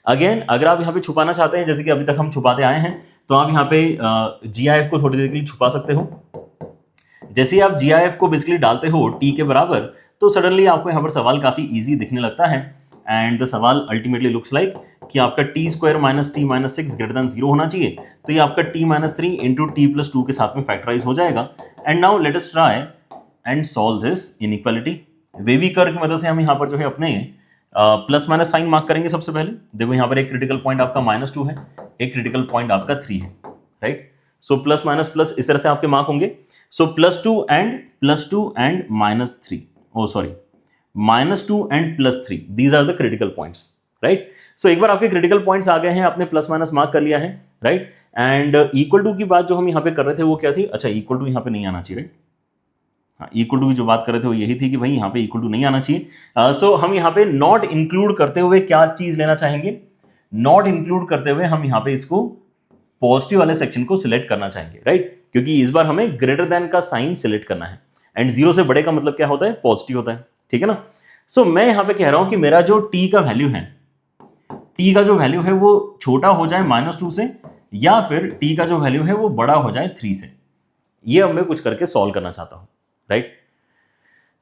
अगेन अगर आप यहां पे छुपाना चाहते हैं, जैसे कि अभी तक हम छुपाते आए हैं, तो आप यहां पे GIF को थोड़ी देर के लिए छुपा सकते हो। जैसे ही आप GIF को बेसिकली डालते हो t के बराबर, तो सडनली आपको यहां पर सवाल काफी इजी दिखने लगता है, एंड द सवाल अल्टीमेटली लुक्स लाइक कि आपका t² - t - 6 ग्रेटर देन 0 होना चाहिए। तो ये आपका t - 3 इंटू t + 2 के साथ में फैक्टराइज हो जाएगा। And now let us try and solve this inequality. Wavy curve की मदद से हम यहाँ पर जो है अपने प्लस माइनस साइन मार्क करेंगे। सबसे पहले देखो यहाँ पर एक क्रिटिकल पॉइंट आपका -2 है, एक क्रिटिकल पॉइंट आपका 3 है, right? So plus minus plus इस तरह से आपके मार्क होंगे। So +2 and -3, oh sorry -2 and +3, these are the critical points, right? So एक बार आपके क्रिटिकल पॉइंट्स आ गए हैं, आपने प्लस माइनस मार्क कर लिया है, राइट? एंड इक्वल टू की बात जो हम यहाँ पे कर रहे थे वो क्या थी? अच्छा, इक्वल टू यहाँ पे नहीं आना चाहिए, राइट? हाँ, इक्वल टू की जो बात कर रहे थे वो यही थी कि भाई यहाँ पे इक्वल टू नहीं आना चाहिए। सो हम यहाँ पे नॉट इंक्लूड करते हुए क्या चीज लेना चाहेंगे? नॉट इंक्लूड करते हुए हम यहाँ पे इसको पॉजिटिव वाले सेक्शन को सिलेक्ट करना चाहेंगे, राइट? क्योंकि इस बार हमें ग्रेटर देन का साइन सिलेक्ट करना है, एंड 0 से बड़े का मतलब क्या होता है? पॉजिटिव होता है, ठीक है ना? सो मैं यहाँ पे कह रहा हूं कि मेरा जो t का वैल्यू है, t का जो वैल्यू है वो छोटा हो जाए -2 से, या फिर t का जो वैल्यू है वो बड़ा हो जाए 3 से। ये अब मैं कुछ करके सॉल्व करना चाहता हूं, राइट?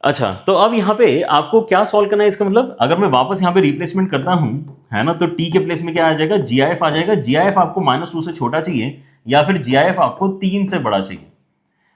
अच्छा, तो अब यहाँ पे आपको क्या सॉल्व करना है? इसका मतलब अगर मैं वापस यहाँ पे रिप्लेसमेंट करता हूं, है ना, तो t के प्लेस में क्या आ जाएगा? GIF आ जाएगा। GIF आपको -2 से छोटा चाहिए या फिर GIF आपको 3 से बड़ा चाहिए।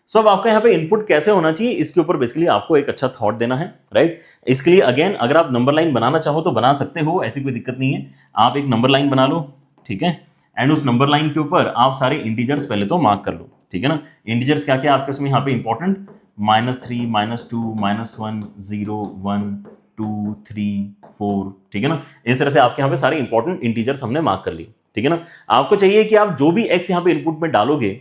सो अब आपका यहाँ पे इनपुट कैसे होना चाहिए, इसके ऊपर बेसिकली आपको एक अच्छा थॉट देना है, राइट? इसके लिए अगेन अगर आप नंबर लाइन बनाना चाहो तो बना सकते हो, ऐसी कोई दिक्कत नहीं है। आप एक नंबर लाइन बना लो, ठीक है? एंड उस नंबर लाइन के ऊपर आप सारे इंटीजर्स पहले तो मार्क कर लो, ठीक है ना? इंटीजर्स क्या क्या आपके उसमें यहाँ पे इंपॉर्टेंट? -3, -2, -1, 0, 1, 2, 3, 4, ठीक है ना? इस तरह से आपके यहाँ पे सारे इंपॉर्टेंट इंटीजर्स हमने मार्क कर लिए, ठीक है ना? आपको चाहिए कि आप जो भी x यहाँ पे इनपुट में डालोगे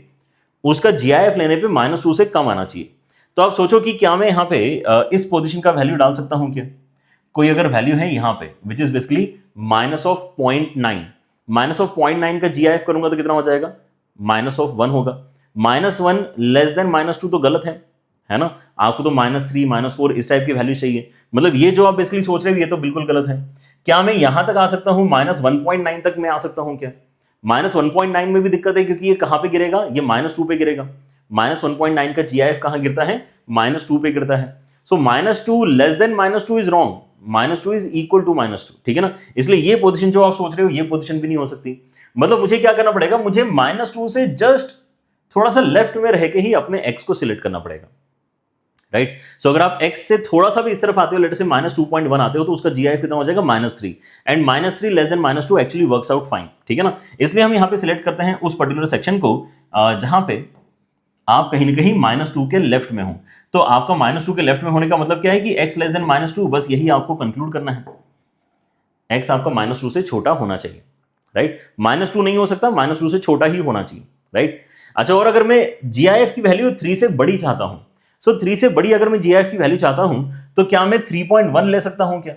उसका GIF लेने पे -2 से कम आना चाहिए। तो आप सोचो कि क्या मैं यहाँ पे इस पोजीशन का वैल्यू डाल सकता हूँ क्या? कोई अगर वैल्यू है यहाँ पे विच इज बेसिकली -0.9, -0.9 का GIF करूंगा तो कितना हो जाएगा? -1 होगा। -1 लेस देन -2 तो गलत है ना? आपको तो -3, -4 इस टाइप की वैल्यू चाहिए। मतलब ये जो आप बेसिकली सोच रहे हो ये तो बिल्कुल गलत है। क्या मैं यहां तक आ सकता हूं? -1.9 तक मैं आ सकता हूं क्या? -1.9 में भी दिक्कत है क्योंकि ये कहां पे गिरेगा? ये -2 पे गिरेगा। -1.9 का GIF कहां गिरता है? -2 पे गिरता है। So -2 less than -2 is wrong, -2 is equal to -2, ठीक है ना? इसलिए ये पोजीशन जो आप सोच रहे हो ये पोजीशन भी नहीं हो सकती। मतलब मुझे क्या करना पड़ेगा? मुझे -2 से जस्ट थोड़ा सा लेफ्ट में रह के ही अपने x को सिलेक्ट करना पड़ेगा, राइट? सो अगर आप x से थोड़ा सा भी इस तरफ आते हो, लेट से -2.1 आते हो, तो उसका GIF कितना हो जाएगा? -3, and -3 less than -2 actually works out fine, ठीक है ना? इसलिए हम यहाँ पे सिलेक्ट करते हैं उस पर्टिकुलर सेक्शन को जहां पे आप कहीं ना कहीं -2 के लेफ्ट में हो। तो आपका -2 के लेफ्ट में होने का मतलब क्या है कि x लेस देन -2, बस यही आपको कंक्लूड करना है। x आपका -2 से छोटा होना चाहिए, राइट? -2 नहीं हो सकता, -2 से छोटा ही होना चाहिए, राइट? अच्छा, और अगर मैं GIF की वैल्यू 3 से बड़ी चाहता हूं, सो 3 से बड़ी अगर मैं GIF की वैल्यू चाहता हूं तो क्या मैं 3.1 ले सकता हूं क्या?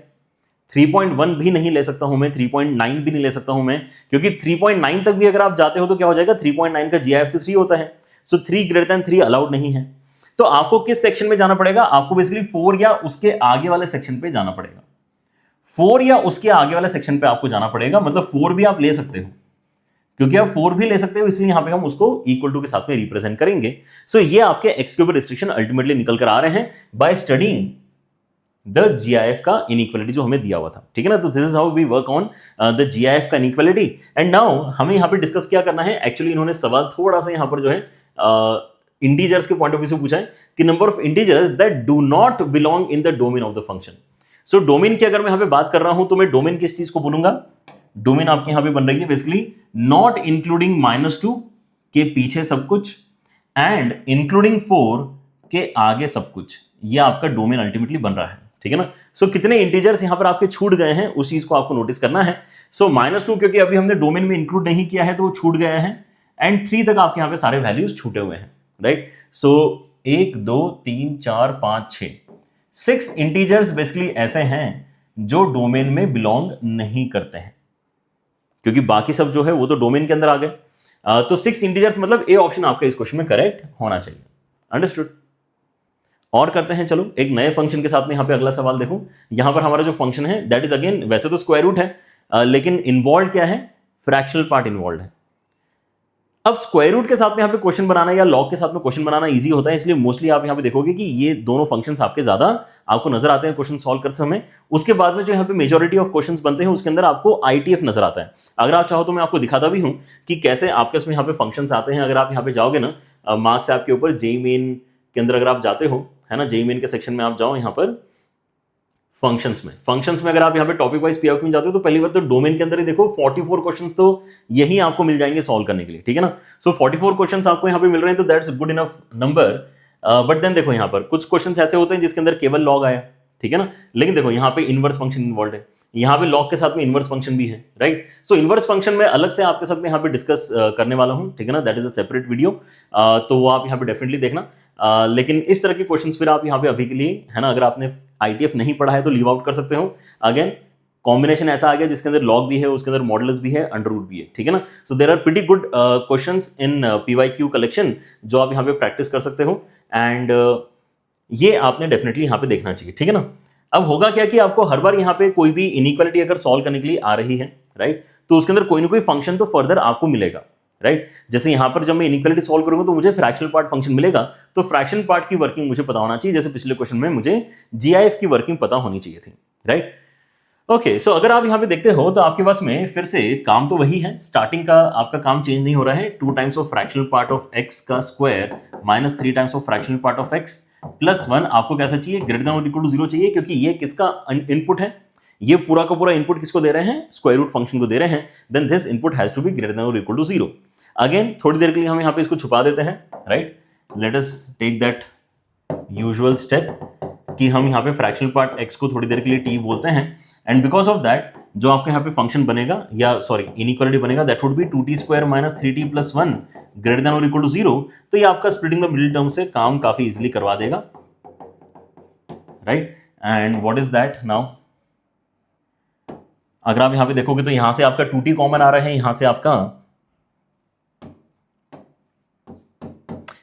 3.1 भी नहीं ले सकता हूं मैं, 3.9 भी नहीं ले सकता हूं मैं, क्योंकि 3.9 तक भी अगर आप जाते हो तो क्या हो जाएगा? 3.9 का GIF तो 3 होता है। सो 3 ग्रेटर देन 3 अलाउड नहीं है। तो आपको किस सेक्शन में जाना पड़ेगा? आपको बेसिकली 4 या उसके आगे वाले सेक्शन पे जाना पड़ेगा। 4 या उसके आगे वाले सेक्शन पे आपको जाना पड़ेगा। मतलब 4 भी आप ले सकते हो, क्योंकि आप 4 भी ले सकते हो, इसलिए यहां पे हम उसको इक्वल टू के साथ में रिप्रेजेंट करेंगे। सो ये आपके x के ऊपर रिस्ट्रिक्शन अल्टीमेटली निकल कर आ रहे हैं बाय स्टडीइंग द GIF का इनइक्वालिटी जो हमें दिया हुआ था, ठीक है ना? तो this is how we work on the GIF का इनइक्वालिटी। एंड नाउ हमें यहां पे डिस्कस क्या करना है? एक्चुअली इन्होंने सवाल थोड़ा सा यहां पर जो है इंटीजर्स के पॉइंट ऑफ व्यू से पूछा है कि number of integers that do not belong in the domain of the function. So domain की अगर मैं यहां पे बात कर रहा हूं तो मैं डोमेन किस चीज को बोलूंगा? डोमेन आपकी यहां पे बन रही है बेसिकली नॉट इंक्लूडिंग -2 के पीछे सब कुछ एंड इंक्लूडिंग 4 के आगे सब कुछ, ये आपका डोमेन अल्टीमेटली बन रहा है, ठीक है ना। सो कितने इंटीजर्स यहां पर आपके छूट गए हैं उस चीज को आपको नोटिस करना है। सो -2 क्योंकि अभी हमने डोमेन में इंक्लूड नहीं किया है तो वो छूट गए हैं, एंड 3 तक आपके यहां पे सारे वैल्यूज छूटे हुए हैं, राइट। सो 1 2 3 4 5 6 इंटीजर्स बेसिकली ऐसे हैं जो डोमेन में बिलोंग नहीं करते हैं, क्योंकि बाकी सब जो है वो तो डोमेन के अंदर आ गए। तो 6 इंटीजर्स मतलब ए ऑप्शन आपका इस क्वेश्चन में करेक्ट होना चाहिए। अंडरस्टूड। और करते हैं, चलो एक नए फंक्शन के साथ में यहां पे अगला सवाल देखो। यहां पर हमारा जो फंक्शन है दैट इज अगेन वैसे तो स्क्वायर रूट है, लेकिन इन्वॉल्व क्या है, फ्रैक्शनल पार्ट इन्वॉल्व है। अब स्क्वायर रूट के साथ में यहाँ पे क्वेश्चन बनाना या लॉग के साथ में क्वेश्चन बनाना इजी होता है, इसलिए मोस्टली आप यहाँ पे देखोगे कि ये दोनों फंक्शंस आपके ज्यादा आपको नजर आते हैं क्वेश्चन सॉल्व करते समय। उसके बाद में जो यहाँ पे मेजॉरिटी ऑफ क्वेश्चंस बनते हैं उसके अंदर आपको आईटीएफ नजर आता है। अगर आप चाहो तो मैं आपको दिखाता भी हूँ कि कैसे आपके इसमें यहाँ पे फंक्शंस आते हैं। अगर आप यहाँ पे जाओगे ना, मार्क्स आपके ऊपर जेईई मेन के अंदर अगर आप जाते हो, है ना, जेईई मेन के सेक्शन में आप जाओ, यहाँ पर फंक्शंस में अगर आप यहाँ पे टॉपिक वाइज पीआईक्यू में जाते हो तो पहली बात तो डोमेन के अंदर ही देखो 44 क्वेश्चंस तो यही आपको मिल जाएंगे सॉल्व करने के लिए, ठीक है ना। सो 44 क्वेश्चंस आपको यहाँ पे मिल रहे हैं तो that's good enough number. But then देखो यहाँ पर कुछ क्वेश्चंस ऐसे होते हैं जिसके अंदर केवल लॉग आया, ठीक है ना, लेकिन देखो यहाँ पे इनवर्स फंक्शन इन्वॉल्व है, यहाँ पे लॉग के साथ में इनवर्स फंक्शन भी है, राइट। सो इनवर्स फंक्शन में अलग से आपके साथ में यहाँ पे डिस्कस करने वाला हूँ, ठीक है ना, that is a separate video, तो वो आप यहाँ पे डेफिनेटली देखना। लेकिन इस तरह के क्वेश्चंस फिर आप यहाँ पे अभी के लिए, है ना, अगर आपने आईटीएफ नहीं पढ़ा है तो लीव आउट कर सकते हो। अगेन कॉम्बिनेशन ऐसा आ गया जिसके अंदर लॉग भी है, उसके अंदर मॉडुलस भी है, अंडर रूट भी है, ठीक है ना। So there are pretty good questions in PYQ collection जो आप यहाँ पे प्रैक्टिस कर सकते हो, एंड ये आपने डेफिनेटली यहाँ पे देखना चाहिए, ठीक है ना। अब होगा क्या कि आपको हर बार यहाँ पे कोई भी इनइक्वालिटी अगर सॉल्व करने के लिए आ रही है, राइट, तो उसके अंदर कोई ना कोई फंक्शन तो फर्दर आपको मिलेगा, राइट। जैसे यहां पर जब मैं इनइक्वालिटी सॉल्व करूंगा तो मुझे फ्रैक्शनल पार्ट फंक्शन मिलेगा, तो फ्रैक्शन पार्ट की वर्किंग मुझे पता होना चाहिए, जैसे पिछले क्वेश्चन में मुझे जीआईएफ की वर्किंग पता होनी चाहिए थी, राइट। ओके, सो अगर आप यहां पे देखते हो तो आपके पास में फिर से काम तो वही है, स्टार्टिंग का आपका काम चेंज नहीं हो रहा है। 2 times of fractional part of x का square minus 3 times of fractional part of x plus 1 आपको कैसा चाहिए, ग्रेटर देन और इक्वल टू 0 चाहिए, क्योंकि ये किसका इनपुट है, ये पूरा का पूरा इनपुट किसको दे रहे हैं, स्क्वायर रूट फंक्शन को दे रहे हैं। Then this input has to be greater than और इक्वल टू 0। अगेन थोड़ी देर के लिए हम यहाँ पे इसको छुपा देते हैं, right. Let us take that usual step कि हम यहाँ पे फ्रैक्शनल पार्ट x को थोड़ी देर के लिए t बोलते हैं, एंड बिकॉज ऑफ दैट जो आपके यहाँ पे फंक्शन बनेगा या सॉरी इनइक्वालिटी बनेगा that would be 2t square minus 3t plus 1 greater than और इक्वल टू 0। तो ये आपका स्प्लिटिंग द मिडिल टर्म से काम काफी इजीली करवा देगा, right. And what is that now, अगर आप यहाँ पे देखोगे तो यहां से आपका 2t कॉमन आ रहा है, यहां से आपका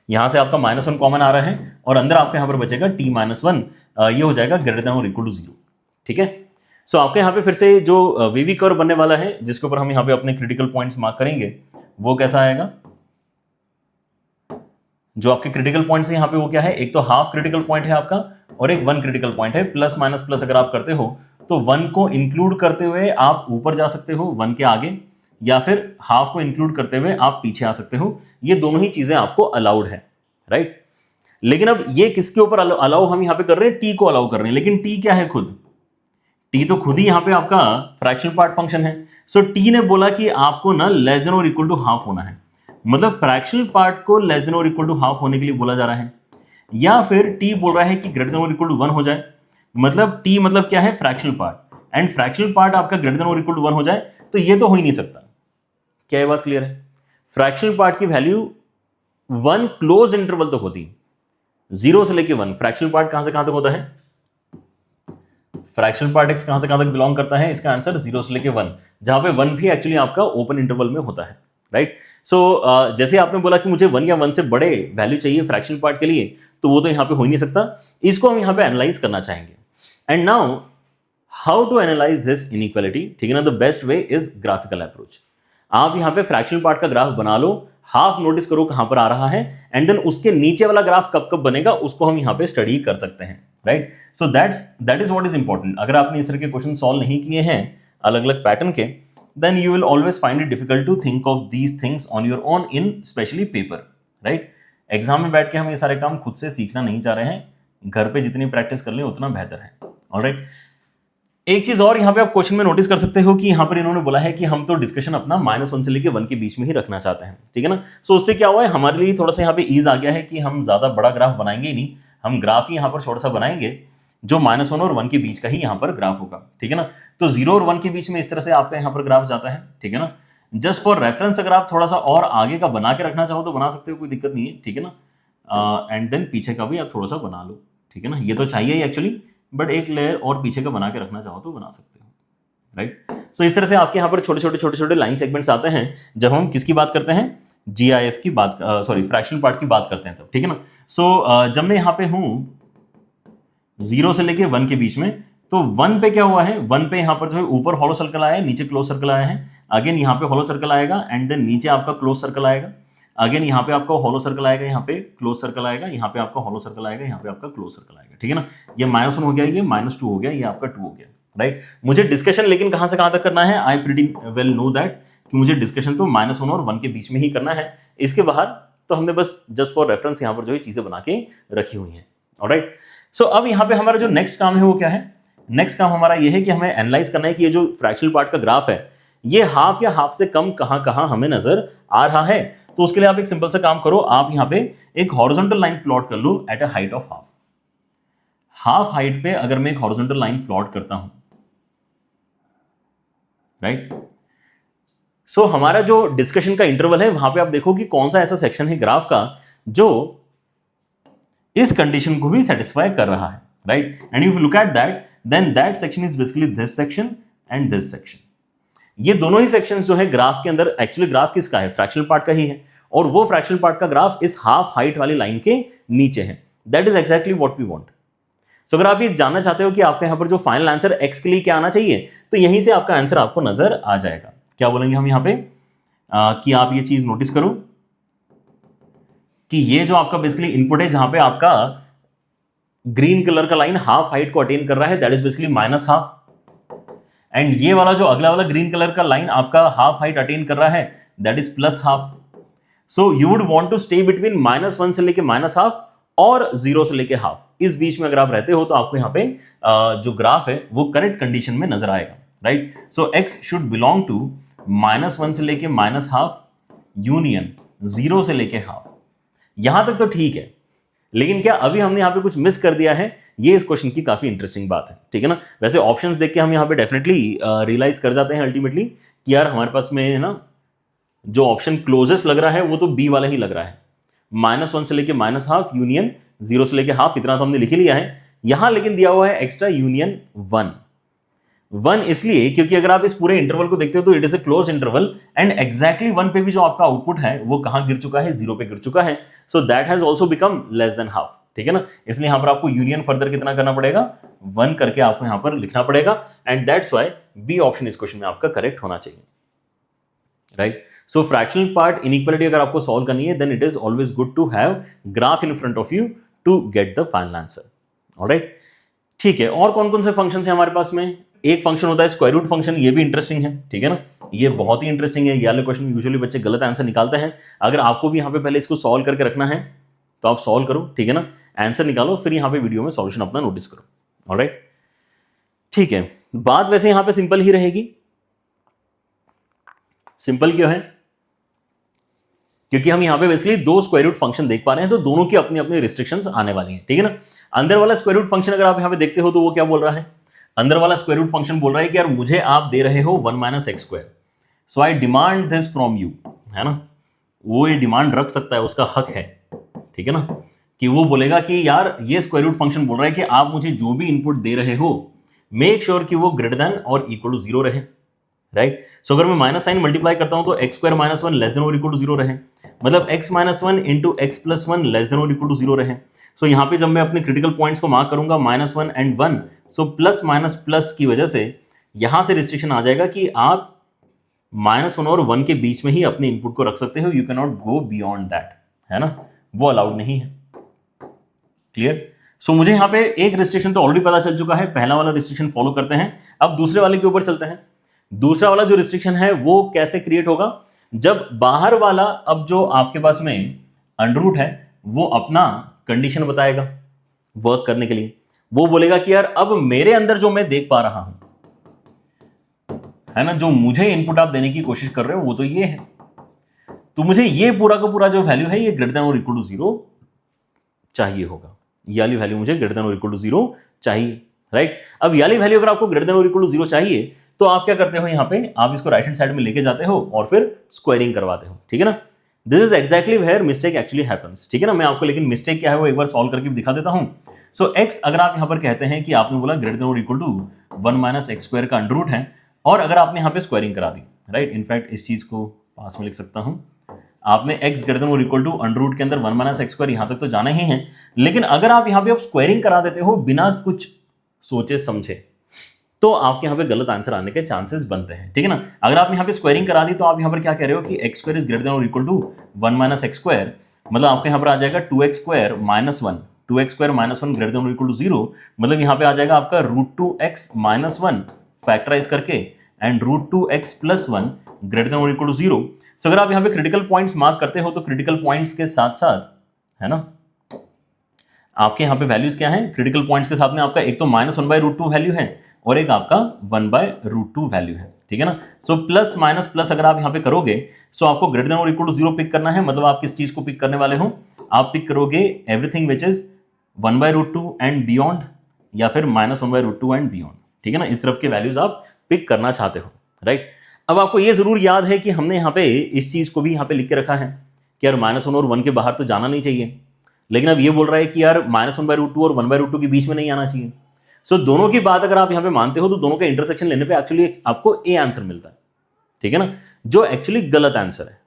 -1 कॉमन आ रहा है, और अंदर आपके यहां पर बचेगा t माइनस 1, ये हो जाएगा ग्रेटर देन और इक्वल टू 0, ठीक है। सो आपके यहाँ पे फिर से जो वीवी कर्व बनने वाला है जिसके ऊपर हम यहाँ पे अपने क्रिटिकल पॉइंट्स मार्क करेंगे वो कैसा आएगा, जो आपके क्रिटिकल पॉइंट्स है यहाँ पे वो क्या है, एक तो हाफ क्रिटिकल पॉइंट है आपका और एक 1 क्रिटिकल पॉइंट है। प्लस माइनस प्लस अगर आप करते हो तो 1 को इंक्लूड करते हुए आप ऊपर जा सकते हो 1 के आगे, या फिर हाफ को इंक्लूड करते हुए आप पीछे आ सकते हो। ये दोनों ही चीजें आपको अलाउड है, राइट। लेकिन अब ये किसके ऊपर अलाउ हम यहाँ पे कर रहे हैं, टी को अलाउ कर रहे हैं, लेकिन टी क्या है, खुद टी तो खुद ही यहाँ पे आपका फ्रैक्शनल पार्ट फंक्शन है। सो टी ने बोला कि आपको ना लेस देन और इक्वल टू हाफ होना है, मतलब फ्रैक्शनल पार्ट को लेस देन और इक्वल टू हाफ होने के लिए बोला जा रहा है, या फिर टी बोल रहा है कि ग्रेटर देन और इक्वल टू 1 हो जाए। मतलब टी मतलब क्या है, fractional part, and fractional part आपका ग्रेटर देन और इक्वल टू 1 हो जाए, तो ये तो हो ही नहीं सकता। क्या ये बात क्लियर है? फ्रैक्शनल पार्ट की वैल्यू 1 क्लोज इंटरवल तक होती है, 0 से लेके 1। फ्रैक्शनल पार्ट कहां से कहां तक होता है, फ्रैक्शनल पार्ट x कहां से कहां तक बिलोंग करता है, इसका आंसर 0 से लेके 1, जहां पे 1 भी एक्चुअली आपका ओपन इंटरवल में होता है, राइट। सो जैसे आपने बोला कि मुझे 1 या 1 से बड़े वैल्यू चाहिए फ्रैक्शनल पार्ट के लिए, तो वो तो यहां पे हो ही नहीं सकता। इसको हम यहां पे एनालाइज करना चाहेंगे। And now how to analyse this inequality, ठीक है ना, the best way is graphical approach. आप यहां पे फ्रैक्शनल पार्ट का ग्राफ बना लो, हाफ नोटिस करो कहां पर आ रहा है, एंड देन उसके नीचे वाला ग्राफ कब कब बनेगा उसको हम यहां पे स्टडी कर सकते हैं, right. So that is what is important. अगर आपने इस तरह के क्वेश्चन सॉल्व नहीं किए हैं अलग अलग पैटर्न के, then you will always find it difficult to think of these things on your own in specially paper, right. Exam में बैठ के हम ये सारे काम खुद से सीखना नहीं चाह रहे हैं, घर पे जितनी प्रैक्टिस कर लें उतना बेहतर है, ऑलराइट। एक चीज और यहाँ पे आप क्वेश्चन में नोटिस कर सकते हो कि यहाँ पर इन्होंने बोला है कि हम तो डिस्कशन अपना -1 से लेके 1 के बीच में ही रखना चाहते हैं, ठीक है ना। सो उससे क्या हुआ है, हमारे लिए थोड़ा सा यहाँ पे ईज आ गया है कि हम ज्यादा बड़ा ग्राफ बनाएंगे ही नहीं, हम ग्राफ ही यहाँ पर छोटा सा बनाएंगे जो -1 और 1 के बीच का ही यहाँ पर ग्राफ होगा, ठीक है ना। तो 0 और 1 के बीच में इस तरह से आपका यहाँ पर ग्राफ जाता है, ठीक है ना। जस्ट फॉर रेफरेंस अगर आप थोड़ा सा और आगे का बना के रखना चाहो तो बना सकते हो, कोई दिक्कत नहीं है, ठीक है ना। एंड देन पीछे का भी आप थोड़ा सा बना लो, ठीक है ना। ये तो चाहिए ही एक्चुअली, बट एक लेयर और पीछे का बना के रखना चाहो तो बना सकते हो, राइट। सो इस तरह से आपके यहाँ पर छोटे छोटे लाइन सेगमेंट्स आते हैं जब हम किसकी बात करते हैं, GIF की बात, सॉरी फ्रैक्शनल पार्ट की बात करते हैं तब, ठीक है ना। सो जब मैं यहाँ पे हूँ 0 से लेके 1 के बीच में, तो 1 पे क्या हुआ है, 1 पे यहाँ पर जो है ऊपर हॉलो सर्कल आया है, नीचे क्लोज सर्कल आया है, अगेन यहाँ पे हॉलो सर्कल आएगा एंड देन नीचे आपका क्लोज सर्कल आएगा, अगेन यहाँ पे आपका हॉलो सर्कल आएगा, यहाँ पे क्लोज सर्कल आएगा, यहाँ पे आपका हॉलो सर्कल आएगा, यहाँ पे आपका क्लोज सर्कल आएगा, ठीक है ना। ये -1 हो गया, ये -2 हो गया, ये आपका 2 हो गया, राइट। मुझे डिस्कशन लेकिन कहां से कहां तक करना है, I pretty well know that कि मुझे डिस्कशन तो -1 और 1 के बीच में ही करना है, इसके बाहर तो हमने बस जस्ट फॉर रेफरेंस यहाँ पर जो है चीजें बना के रखी हुई हैं, ऑलराइट। सो अब यहाँ पे हमारा जो नेक्स्ट काम है वो क्या है, नेक्स्ट काम हमारा ये है कि हमें एनालाइज करना है कि ये जो फ्रैक्शनल पार्ट का ग्राफ है ये हाफ या हाफ से कम कहां हमें नजर आ रहा है। तो उसके लिए आप एक सिंपल सा काम करो, आप यहाँ पे एक हॉरिजॉन्टल लाइन प्लॉट कर लो at a height of half height पे अगर मैं एक हॉरिजॉन्टल लाइन प्लॉट करता हूं, राइट। सो हमारा जो डिस्कशन का इंटरवल है वहां पे आप देखो कि कौन सा ऐसा सेक्शन है ग्राफ का जो इस कंडीशन को भी सेटिस्फाई कर रहा है, right. And if you look at that, then that section is basically this section and this section. ये दोनों ही सेक्शंस जो है ग्राफ के अंदर, एक्चुअली ग्राफ किसका है, फ्रैक्शनल पार्ट का ही है, और वो फ्रैक्शनल पार्ट का ग्राफ इस हाफ हाइट वाली लाइन के नीचे है। That is exactly what we want. So अगर आप ये जानना चाहते हो कि आपका यहाँ पर जो फाइनल आंसर x के लिए क्या आना चाहिए, तो यहीं से आपका आंसर आपको नजर आ जाएगा। क्या बोलेंगे हम यहाँ पे कि आप ये चीज नोटिस करो कि ये जो आपका बेसिकली इनपुट है जहां पे आपका ग्रीन कलर का लाइन हाफ हाइट को अटेन कर रहा है, दैट इज बेसिकली -12, एंड ये वाला जो अगला वाला ग्रीन कलर का लाइन आपका हाफ हाइट अटेन कर रहा है, that is +12। So you would want to stay between -1 से लेके -12 और 0 से लेके हाफ, इस बीच में अगर आप रहते हो तो आपको यहाँ पे जो ग्राफ है वो करेक्ट कंडीशन में नजर आएगा, right. So x should belong to -1 से लेके -12 यूनियन 0 से लेके हाफ। यहां तक तो ठीक है, लेकिन क्या अभी हमने यहाँ पे कुछ मिस कर दिया है, ये इस क्वेश्चन की काफी इंटरेस्टिंग बात है, ठीक है ना। वैसे ऑप्शंस देख के हम यहाँ पे डेफिनेटली रियलाइज कर जाते हैं अल्टीमेटली कि यार हमारे पास में है ना जो ऑप्शन क्लोजेस्ट लग रहा है वो तो बी वाला ही लग रहा है, -1 से लेके -12 यूनियन 0 से लेके हाफ, इतना तो हमने लिख ही लिया है। यहां लेकिन दिया हुआ है एक्स्ट्रा यूनियन 1 इसलिए क्योंकि अगर आप इस पूरे इंटरवल को देखते हो तो it is a close interval and exactly 1 पे भी जो आपका आउटपुट है वो कहां गिर चुका है, 0 पे गिर चुका है। So that has also become less than half, ठीक है ना। इसलिए यहां पर आपको यूनियन फर्दर कितना करना पड़ेगा, 1 करके आपको यहां पर लिखना पड़ेगा, and that's why B option इस क्वेश्चन में आपका करेक्ट होना चाहिए, right. So fractional part inequality अगर आपको सॉल्व करनी है then it is always good to have graph in front of you to get the final answer, alright. ठीक है, और कौन कौन से फंक्शंस हैं हमारे पास में, एक फंक्शन होता है स्क्वायर रूट फंक्शन, ये भी इंटरेस्टिंग है, ठीक है ना। ये बहुत ही इंटरेस्टिंग है, ये वाले क्वेश्चन यूजुअली बच्चे गलत आंसर निकालते हैं। अगर आपको भी यहाँ पे पहले इसको सॉल्व करके रखना है तो आप सॉल्व करो, ठीक है ना, आंसर निकालो, फिर यहाँ पे वीडियो में सॉल्यूशन अपना नोटिस करो, ऑलराइट। ठीक है, बात वैसे यहाँ पे सिंपल ही रहेगी। सिंपल क्यों है, क्योंकि हम यहाँ पे बेसिकली दो स्क्वायर रूट फंक्शन देख पा रहे हैं, तो दोनों की अपनी अपनी रिस्ट्रिक्शंस आने वाली हैं, ठीक है ना। अंदर वाला स्क्वायर रूट फंक्शन अगर आप यहाँ पे देखते हो तो वो क्या बोल रहा है, अंदर वाला स्क्वायर रूट फंक्शन बोल रहा है कि यार मुझे आप दे रहे हो 1 - x², so I demand this from you, है ना। वो ये डिमांड रख सकता है, उसका हक है, ठीक है ना, कि वो बोलेगा कि यार ये स्क्वायर रूट फंक्शन बोल रहा है कि आप मुझे जो भी इनपुट दे रहे हो मेक श्योर कि वो ग्रेटर देन और इक्वल टू 0 रहे, राइट। सो अगर मैं माइनस साइन मल्टीप्लाई करता हूं तो x² - 1 लेस देन और इक्वल टू 0 रहे, मतलब x - 1 into x + 1 less than और इक्वल टू 0 रहे। सो यहाँ पे जब मैं अपने क्रिटिकल पॉइंट्स को मार्क करूंगा -1 and 1, so plus minus plus की वजह से यहां से रिस्ट्रिक्शन आ जाएगा कि आप -1 और 1 के बीच में ही अपने इनपुट को रख सकते हो, you can not go beyond that, है ना, वो अलाउड नहीं है। क्लियर। सो मुझे यहाँ पे एक रिस्ट्रिक्शन तो ऑलरेडी पता चल चुका है, पहला वाला रिस्ट्रिक्शन फॉलो करते हैं। अब दूसरे वाले के ऊपर चलते हैं। दूसरा वाला जो रिस्ट्रिक्शन है वो कैसे क्रिएट होगा, जब बाहर वाला, अब जो आपके पास में अंडररूट है वो अपना कंडीशन बताएगा वर्क करने के लिए। वो बोलेगा कि यार अब मेरे अंदर जो मैं देख पा रहा हूं, है ना, जो मुझे इनपुट आप देने की कोशिश कर रहे हो वो तो ये है, तो मुझे ये पूरा का पूरा जो वैल्यू है ये ग्रेटर देन और इक्वल टू 0 चाहिए होगा, ये वाली वैल्यू मुझे ग्रेटर देन और इक्वल टू 0 चाहिए, राइट। अब ये वाली वैल्यू अगर आपको ग्रेटर देन और इक्वल टू 0 चाहिए तो आप क्या करते हो, यहां पे आप इसको राइट हैंड साइड में लेके जाते हो और फिर स्क्वायरिंग करवाते हो, ठीक है ना। This is exactly where mistake actually happens, ठीक है ना। मैं आपको लेकिन मिस्टेक क्या है वो एक बार सॉल्व करके दिखा देता हूं। सो एक्स अगर आप यहां पर कहते हैं कि आपने बोला ग्रेटर देन और equal to 1 minus x square का अंडर रूट है, और अगर आपने यहां पे स्क्वायरिंग करा दी, राइट, इनफैक्ट इस चीज को पास में लिख सकता हूं, आपने x ग्रेटर देन और इक्वल टू अंडर रूट के अंदर 1 माइनस एक्स स्क्वायर यहां तक तो जाना ही है, लेकिन अगर आप यहां पे आप स्क्वायरिंग करा देते हो बिना कुछ सोचे समझे तो आपके यहां पे गलत आंसर आने के चांसेस बनते हैं, ठीक है ना। अगर आपने यहां पे स्क्वायरिंग करा दी तो आप यहां पर क्या कह रहे हो कि x square is greater than और equal to 1 minus x square, मतलब आपके यहां पर आ जाएगा 2x square minus 1, 2x square minus 1 greater than और इक्वल टू 0, मतलब यहां पे आ जाएगा आपका √2x माइनस 1 फैक्टराइज करके and √2x plus 1 greater than और इक्वल टू 0। सो अगर आप यहां पे क्रिटिकल पॉइंट्स मार्क करते हो तो क्रिटिकल पॉइंट्स के साथ साथ, है ना, आपके यहां पे वैल्यूज क्या हैं, क्रिटिकल पॉइंट्स के साथ में आपका एक तो -1/√2 वैल्यू है और एक आपका 1/√2 वैल्यू है, ठीक है ना। सो प्लस माइनस प्लस अगर आप यहां पे करोगे सो आपको ग्रेटर देन और इक्वल टू 0 पिक करना है, मतलब आप किस चीज को पिक करने वाले हो, आप पिक करोगे everything which is 1/√2 and beyond, या फिर -1/√2 एंड बियॉन्ड, ठीक है ना। इस तरफ के वैल्यूज आप पिक करना चाहते हो, राइट। अब आपको ये जरूर याद है कि हमने यहाँ पे इस चीज को भी यहाँ पे लिख के रखा है कि यार -1 और 1 के बाहर तो जाना नहीं चाहिए, लेकिन अब ये बोल रहा है कि यार -1/√2 और 1/√2 के बीच में नहीं आना चाहिए। सो दोनों की बात अगर आप यहाँ पे मानते हो तो दोनों का इंटरसेक्शन लेने पे एक्चुअली आपको ए आंसर मिलता है, ठीक है ना, जो एक्चुअली गलत आंसर है,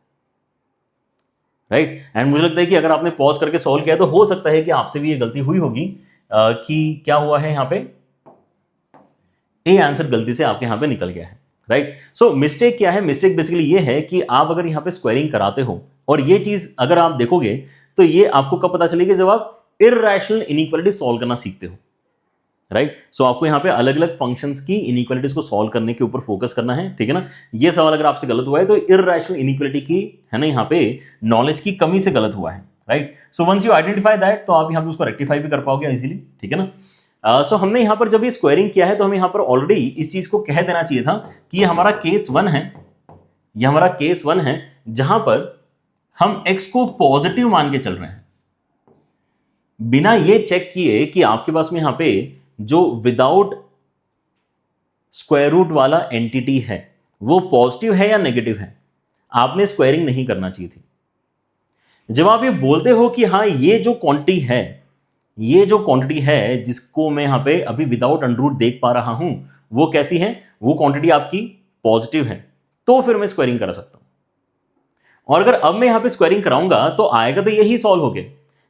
राइट। एंड मुझे लगता है कि अगर आपने पॉज करके सॉल्व किया तो हो सकता है कि आपसे भी ये गलती हुई होगी कि क्या हुआ है, यहाँ पे ए आंसर गलती से आपके यहाँ पे निकल गया है, राइट। सो मिस्टेक क्या है, मिस्टेक बेसिकली ये है कि आप अगर यहाँ पे स्क्वायरिंग कराते हो, और ये चीज अगर आप देखोगे तो ये आपको कब पता चलेगी, जब आप इररेशनल इनइक्वालिटी सॉल्व करना सीखते हो, राइट। सो आपको यहाँ पे अलग अलग फंक्शंस की इनइक्वालिटीज को सॉल्व करने के ऊपर फोकस करना है, ठीक है ना। ये सवाल अगर आपसे गलत हुआ है तो इररेशनल इनइक्वालिटी की, है ना, यहाँ पे नॉलेज की कमी से गलत हुआ है, right. So once you identify that तो आप यहाँ पे उसको रेक्टिफाई भी कर पाओगे इजीली, ठीक है ना। सो हमने यहाँ पर जब ये स्क्वायरिंग किया है तो हमें यहाँ पर ऑलरेडी इस चीज को कह देना चाहिए था कि ये हमारा केस 1 है, ये हमारा केस 1 है जहां पर हम x को पॉजिटिव मान के चल रहे हैं, बिना ये चेक किए कि आपके पास में यहां पे जो विदाउट स्क्वायर रूट वाला एंटिटी है वो पॉजिटिव है या नेगेटिव है, आपने स्क्वायरिंग नहीं करना चाहिए थी। जब आप ये बोलते हो कि हाँ ये जो क्वांटिटी है, ये जो क्वांटिटी है जिसको मैं यहां पे अभी विदाउट अंडर रूट देख पा रहा हूं वो कैसी है, वो क्वांटिटी आपकी पॉजिटिव है, तो फिर मैं स्क्वायरिंग करा सकता हूं। और अगर अब मैं यहां पे स्क्वायरिंग कराऊंगा तो आएगा तो यही सॉल्व हो गया,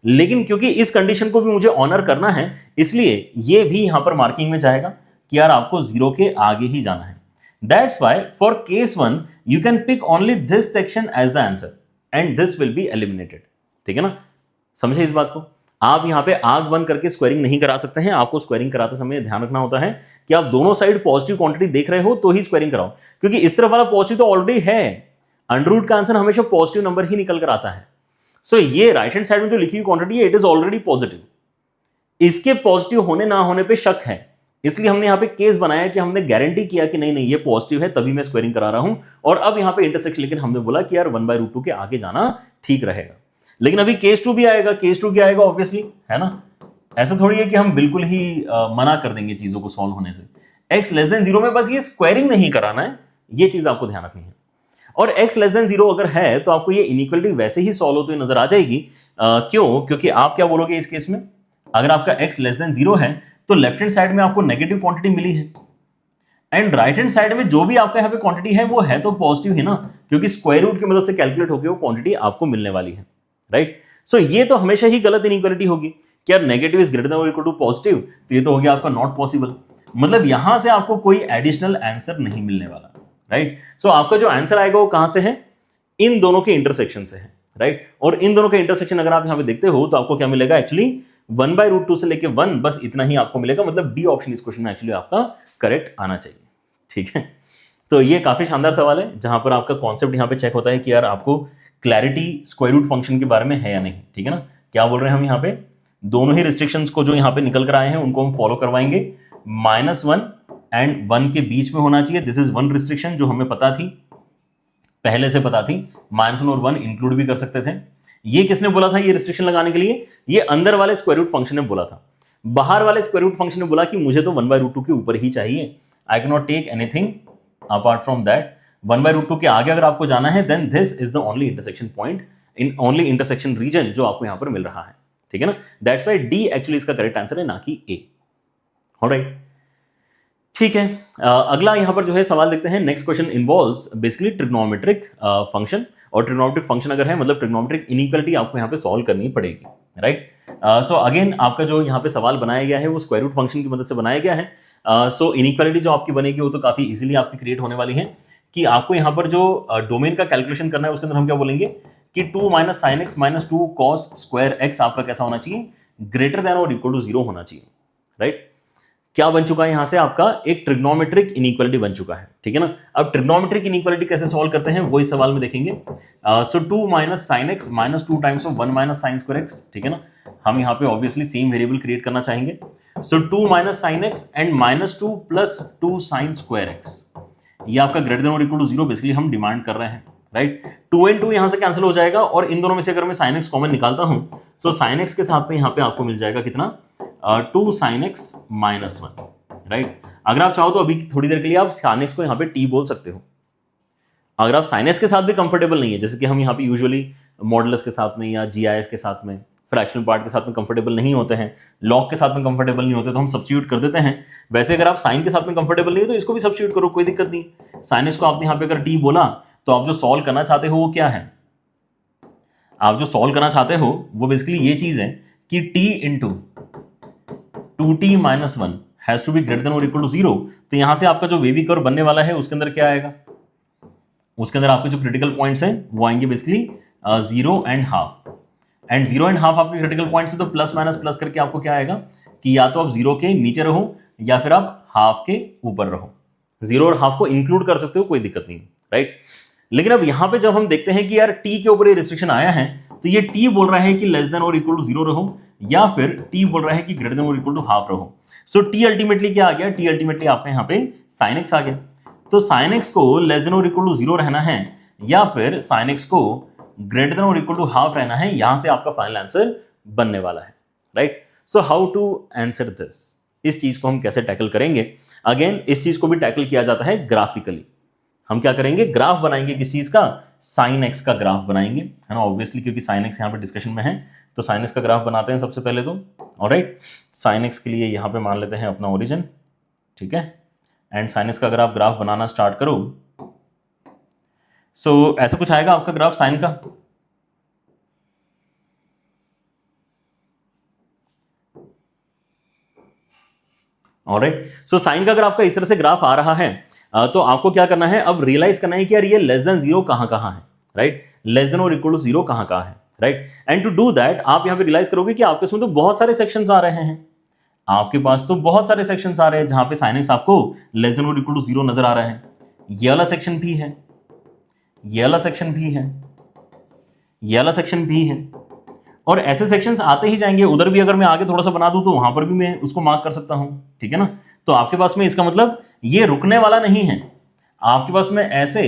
लेकिन क्योंकि इस कंडीशन को भी मुझे ऑनर करना है इसलिए ये भी यहां पर मार्किंग में जाएगा कि यार आपको 0 के आगे ही जाना है। That's why for case 1 you can pick only this section as the answer and this will be eliminated, ठीक है ना। समझे इस बात को, आप यहां पे आग बंद करके स्क्वायरिंग नहीं करा सकते हैं, आपको स्क्वायरिंग कराते समय ध्यान रखना होता है कि आप दोनों साइड पॉजिटिव क्वांटिटी देख रहे हो तो ही स्क्वायरिंग कराओ, क्योंकि इस तरफ वाला पॉजिटिव तो ऑलरेडी है, अंडर रूट का आंसर हमेशा पॉजिटिव नंबर ही निकल कर आता है। सो ये राइट हैंड साइड में जो लिखी हुई क्वांटिटी है इट इज ऑलरेडी पॉजिटिव, इसके पॉजिटिव होने ना होने पे शक है, इसलिए हमने यहां पे केस बनाया कि हमने गारंटी किया कि नहीं नहीं ये पॉजिटिव है तभी मैं स्क्वायरिंग करा रहा हूं, और अब यहां पे इंटरसेक्शन लेकिन हमने बोला कि यार 1/√2 के आगे जाना ठीक रहेगा। लेकिन अभी केस 2 भी आएगा, केस 2 क्या आएगा ऑब्वियसली, है ना, ऐसा थोड़ी है कि हम बिल्कुल ही मना कर देंगे चीजों को सॉल्व होने से। x<0 में बस ये स्क्वायरिंग नहीं कराना है, ये चीज आपको ध्यान रखनी है। और x<0 अगर है तो आपको ये इनइक्वालिटी वैसे ही सॉल्व होती नजर आ जाएगी। क्यों, क्योंकि आप क्या बोलोगे इस केस में, अगर आपका x<0 है तो लेफ्ट हैंड साइड में आपको नेगेटिव क्वांटिटी मिली है एंड राइट हैंड साइड में जो भी आपका यहाँ पे क्वांटिटी है वो है तो पॉजिटिव है ना, क्योंकि स्क्वायर रूट की मदद से कैलकुलेट होकर वो क्वांटिटी आपको मिलने वाली है, राइट। सो ये तो हमेशा ही गलत इनइक्वालिटी होगी कि यार नेगेटिव इज ग्रेटर देन और इक्वल टू पॉजिटिव, तो ये तो हो गया आपका नॉट पॉसिबल, मतलब यहां से आपको कोई एडिशनल आंसर नहीं मिलने वाला, राइट। सो आपका जो आंसर आएगा वो कहां से है, इन दोनों के इंटरसेक्शन से है, राइट। और इन दोनों के इंटरसेक्शन अगर आप यहां पे देखते हो तो आपको क्या मिलेगा, एक्चुअली 1/√2 से लेके 1 बस इतना ही आपको मिलेगा, मतलब डी ऑप्शन इस क्वेश्चन में एक्चुअली आपका करेक्ट आना चाहिए, ठीक है। तो ये काफी शानदार सवाल है जहां पर आपका कॉन्सेप्ट यहां पे चेक होता है कि यार आपको क्लैरिटी स्क्वायर रूट फंक्शन के बारे में है या नहीं, ठीक है ना। क्या बोल रहे हैं हम यहाँ पे, दोनों ही रिस्ट्रिक्शंस को जो यहाँ पे निकल कर आए हैं उनको हम फॉलो करवाएंगे, -1 एंड 1 के बीच में होना चाहिए। दिस इज वन रिस्ट्रिक्शन जो हमें पता थी, पहले से पता थी। -1 और 1 इंक्लूड भी कर सकते थे। ये किसने बोला था ये रिस्ट्रिक्शन लगाने के लिए? ये अंदर वाले स्क्वायर रूट फंक्शन ने बोला था। बाहर वाले स्क्वायर रूट फंक्शन ने बोला कि मुझे तो 1/√2 के ऊपर ही चाहिए, I can not take anything apart from that. 1/√2 के आगे अगर आपको जाना है then this is the only intersection point in only intersection region जो आपको यहां पर मिल रहा है, ठीक है ना। दैट्स वाई डी एक्चुअली इसका करेक्ट आंसर है, ना कि ए। ऑलराइट, ठीक है। अगला यहां पर जो है सवाल देखते हैं। Next question involves basically trigonometric function, और ट्रिग्नोमेट्रिक फंक्शन अगर है मतलब ट्रिग्नोमेट्रिक इनइक्वालिटी आपको यहां पे सॉल्व करनी पड़ेगी, राइट। सो अगेन आपका जो यहां पे सवाल बनाया गया है वो स्क्वायर रूट फंक्शन की मदद से बनाया गया है। सो इनइक्वालिटी जो आपकी बनेगी वो तो काफी इजीली आपकी क्रिएट होने वाली है कि आपको यहां पर जो डोमेन का कैलकुलेशन करना है उसके अंदर हम क्या बोलेंगे कि 2 - sin x - 2 cos square x आपका कैसा होना चाहिए, ग्रेटर देन और इक्वल टू 0 होना चाहिए, राइट। क्या बन चुका है यहां से आपका एक ट्रिग्नोमेट्रिक इनइक्वालिटी बन चुका है, ठीक है ना। अब ट्रिग्नोमेट्रिक इनइक्वालिटी कैसे सॉल्व करते हैं वो इस सवाल में देखेंगे। सो 2 - sin x - 2 times of 1 - sin square x, ठीक है ना। हम यहाँ पे ऑब्वियसली सेम वेरिएबल क्रिएट करना चाहेंगे। सो 2 - sin x and -2 + 2 sin square x, ये आपका ग्रेटर देन और इक्वल टू 0 बेसिकली हम डिमांड कर रहे हैं, राइट। 2 and 2 यहां से कैंसिल हो जाएगा और इन दोनों में से अगर मैं sin x कॉमन निकालता हूं सो sin x के साथ में यहां पे आपको मिल जाएगा कितना, 2 sin x - 1, राइट। अगर आप चाहो तो अभी थोड़ी देर के लिए आप sin x को यहां पे t बोल सकते हो। अगर आप sin x के साथ भी कंफर्टेबल नहीं है, जैसे कि हम यहाँ पे यूजुअली मॉडुलस के साथ में या GIF के साथ में, फ्रैक्शनल पार्ट के साथ में कंफर्टेबल नहीं होते हैं, लॉग के साथ में कंफर्टेबल नहीं होते तो हम सब्स्टिट्यूट कर देते हैं। वैसे अगर आप साइन के साथ में कंफर्टेबल नहीं है तो इसको भी सब्स्टिट्यूट करो, कोई दिक्कत नहीं। sin x को आपने यहाँ पे अगर t बोला तो आप जो सॉल्व करना चाहते हो वो क्या है, आप जो सॉल्व करना चाहते हो वो बेसिकली ये चीज है कि t into 2t - 1 has to be greater than और इक्वल टू 0। तो यहां से आपका जो वेवी कर्व बनने वाला है उसके अंदर क्या आएगा, उसके अंदर आपके जो क्रिटिकल पॉइंट्स हैं वो आएंगे बेसिकली 0 and ½ एंड 0 and ½ आपके क्रिटिकल पॉइंट्स है। तो प्लस माइनस प्लस करके आपको क्या आएगा कि या तो आप 0 के नीचे रहो या फिर आप हाफ के ऊपर रहो। 0 और हाफ को इंक्लूड कर सकते हो, कोई दिक्कत नहीं, राइट। लेकिन अब यहां पे जब हम देखते हैं कि यार t के ऊपर ये रिस्ट्रिक्शन आया है तो ये t बोल रहा है कि लेस देन और इक्वल टू 0 रहो या फिर t बोल रहा है कि ग्रेटर देन और इक्वल टू ½ रहो। सो t अल्टीमेटली क्या आ गया, t अल्टीमेटली आपका यहाँ पे sin x आ गया। तो sin x को लेस देन और इक्वल टू 0 रहना है या फिर sin x को ग्रेटर देन और इक्वल टू ½ रहना है, यहां से आपका फाइनल आंसर बनने वाला है, right. So how to answer this, इस चीज को हम कैसे टैकल करेंगे। अगेन इस चीज को भी टैकल किया जाता है ग्राफिकली। हम क्या करेंगे, ग्राफ बनाएंगे किस चीज का, sin x का ग्राफ बनाएंगे, है ना। ऑब्वियसली क्योंकि sin x यहाँ पे डिस्कशन में है तो sin x का ग्राफ बनाते हैं सबसे पहले तो। ऑलराइट, sin x के लिए यहाँ पे मान लेते हैं अपना ओरिजिन, ठीक है। एंड sin x का अगर आप ग्राफ बनाना स्टार्ट करो सो ऐसा कुछ आएगा आपका ग्राफ साइन का। ऑलराइट, सो साइन का अगर आपका इस तरह से ग्राफ आ रहा है तो आपको क्या करना है, अब रियलाइज करना है कि यार ये लेस देन 0 कहां कहां है, राइट। लेस देन और इक्वल टू 0 कहां कहां है, right. And to do that आप यहां पे रियलाइज करोगे कि आपके इसमें तो बहुत सारे सेक्शंस आ रहे हैं, आपके पास तो बहुत सारे सेक्शंस आ रहे हैं जहां पे sin x आपको लेस देन और इक्वल टू 0 नजर आ रहा है। ये वाला सेक्शन भी है, ये वाला सेक्शन भी है, ये वाला सेक्शन भी है, और ऐसे सेक्शंस आते ही जाएंगे। उधर भी अगर मैं आगे थोड़ा सा बना दूं तो वहां पर भी मैं उसको मार्क कर सकता हूं, ठीक है ना। तो आपके पास में इसका मतलब ये रुकने वाला नहीं है, आपके पास में ऐसे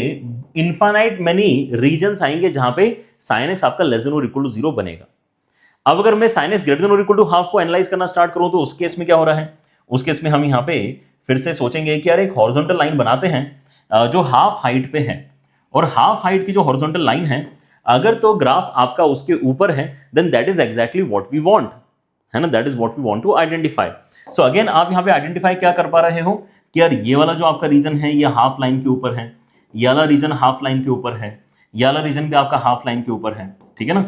इनफाइनाइट मेनी रीजन्स आएंगे जहां पे sin x आपका लेस देन और इक्वल टू 0 बनेगा। अब अगर मैं sin x ग्रेटर देन और इक्वल टू ½ को एनालाइज करना स्टार्ट करूं तो उस केस में क्या हो रहा है, उस केस में हम यहां पे फिर से सोचेंगे कि यार एक हॉरिजॉन्टल लाइन बनाते हैं जो हाफ हाइट पे है, और हाफ हाइट की जो हॉरिजॉन्टल लाइन है अगर तो ग्राफ आपका उसके ऊपर है then that is exactly what we want, है ना। That is what we want to identify. So again आप यहां पे आइडेंटिफाई क्या कर पा रहे हो कि यार ये वाला जो आपका रीजन है ये हाफ लाइन के ऊपर है, ये वाला रीजन हाफ लाइन के ऊपर है, ये वाला रीजन भी आपका हाफ लाइन के ऊपर है, ठीक है ना।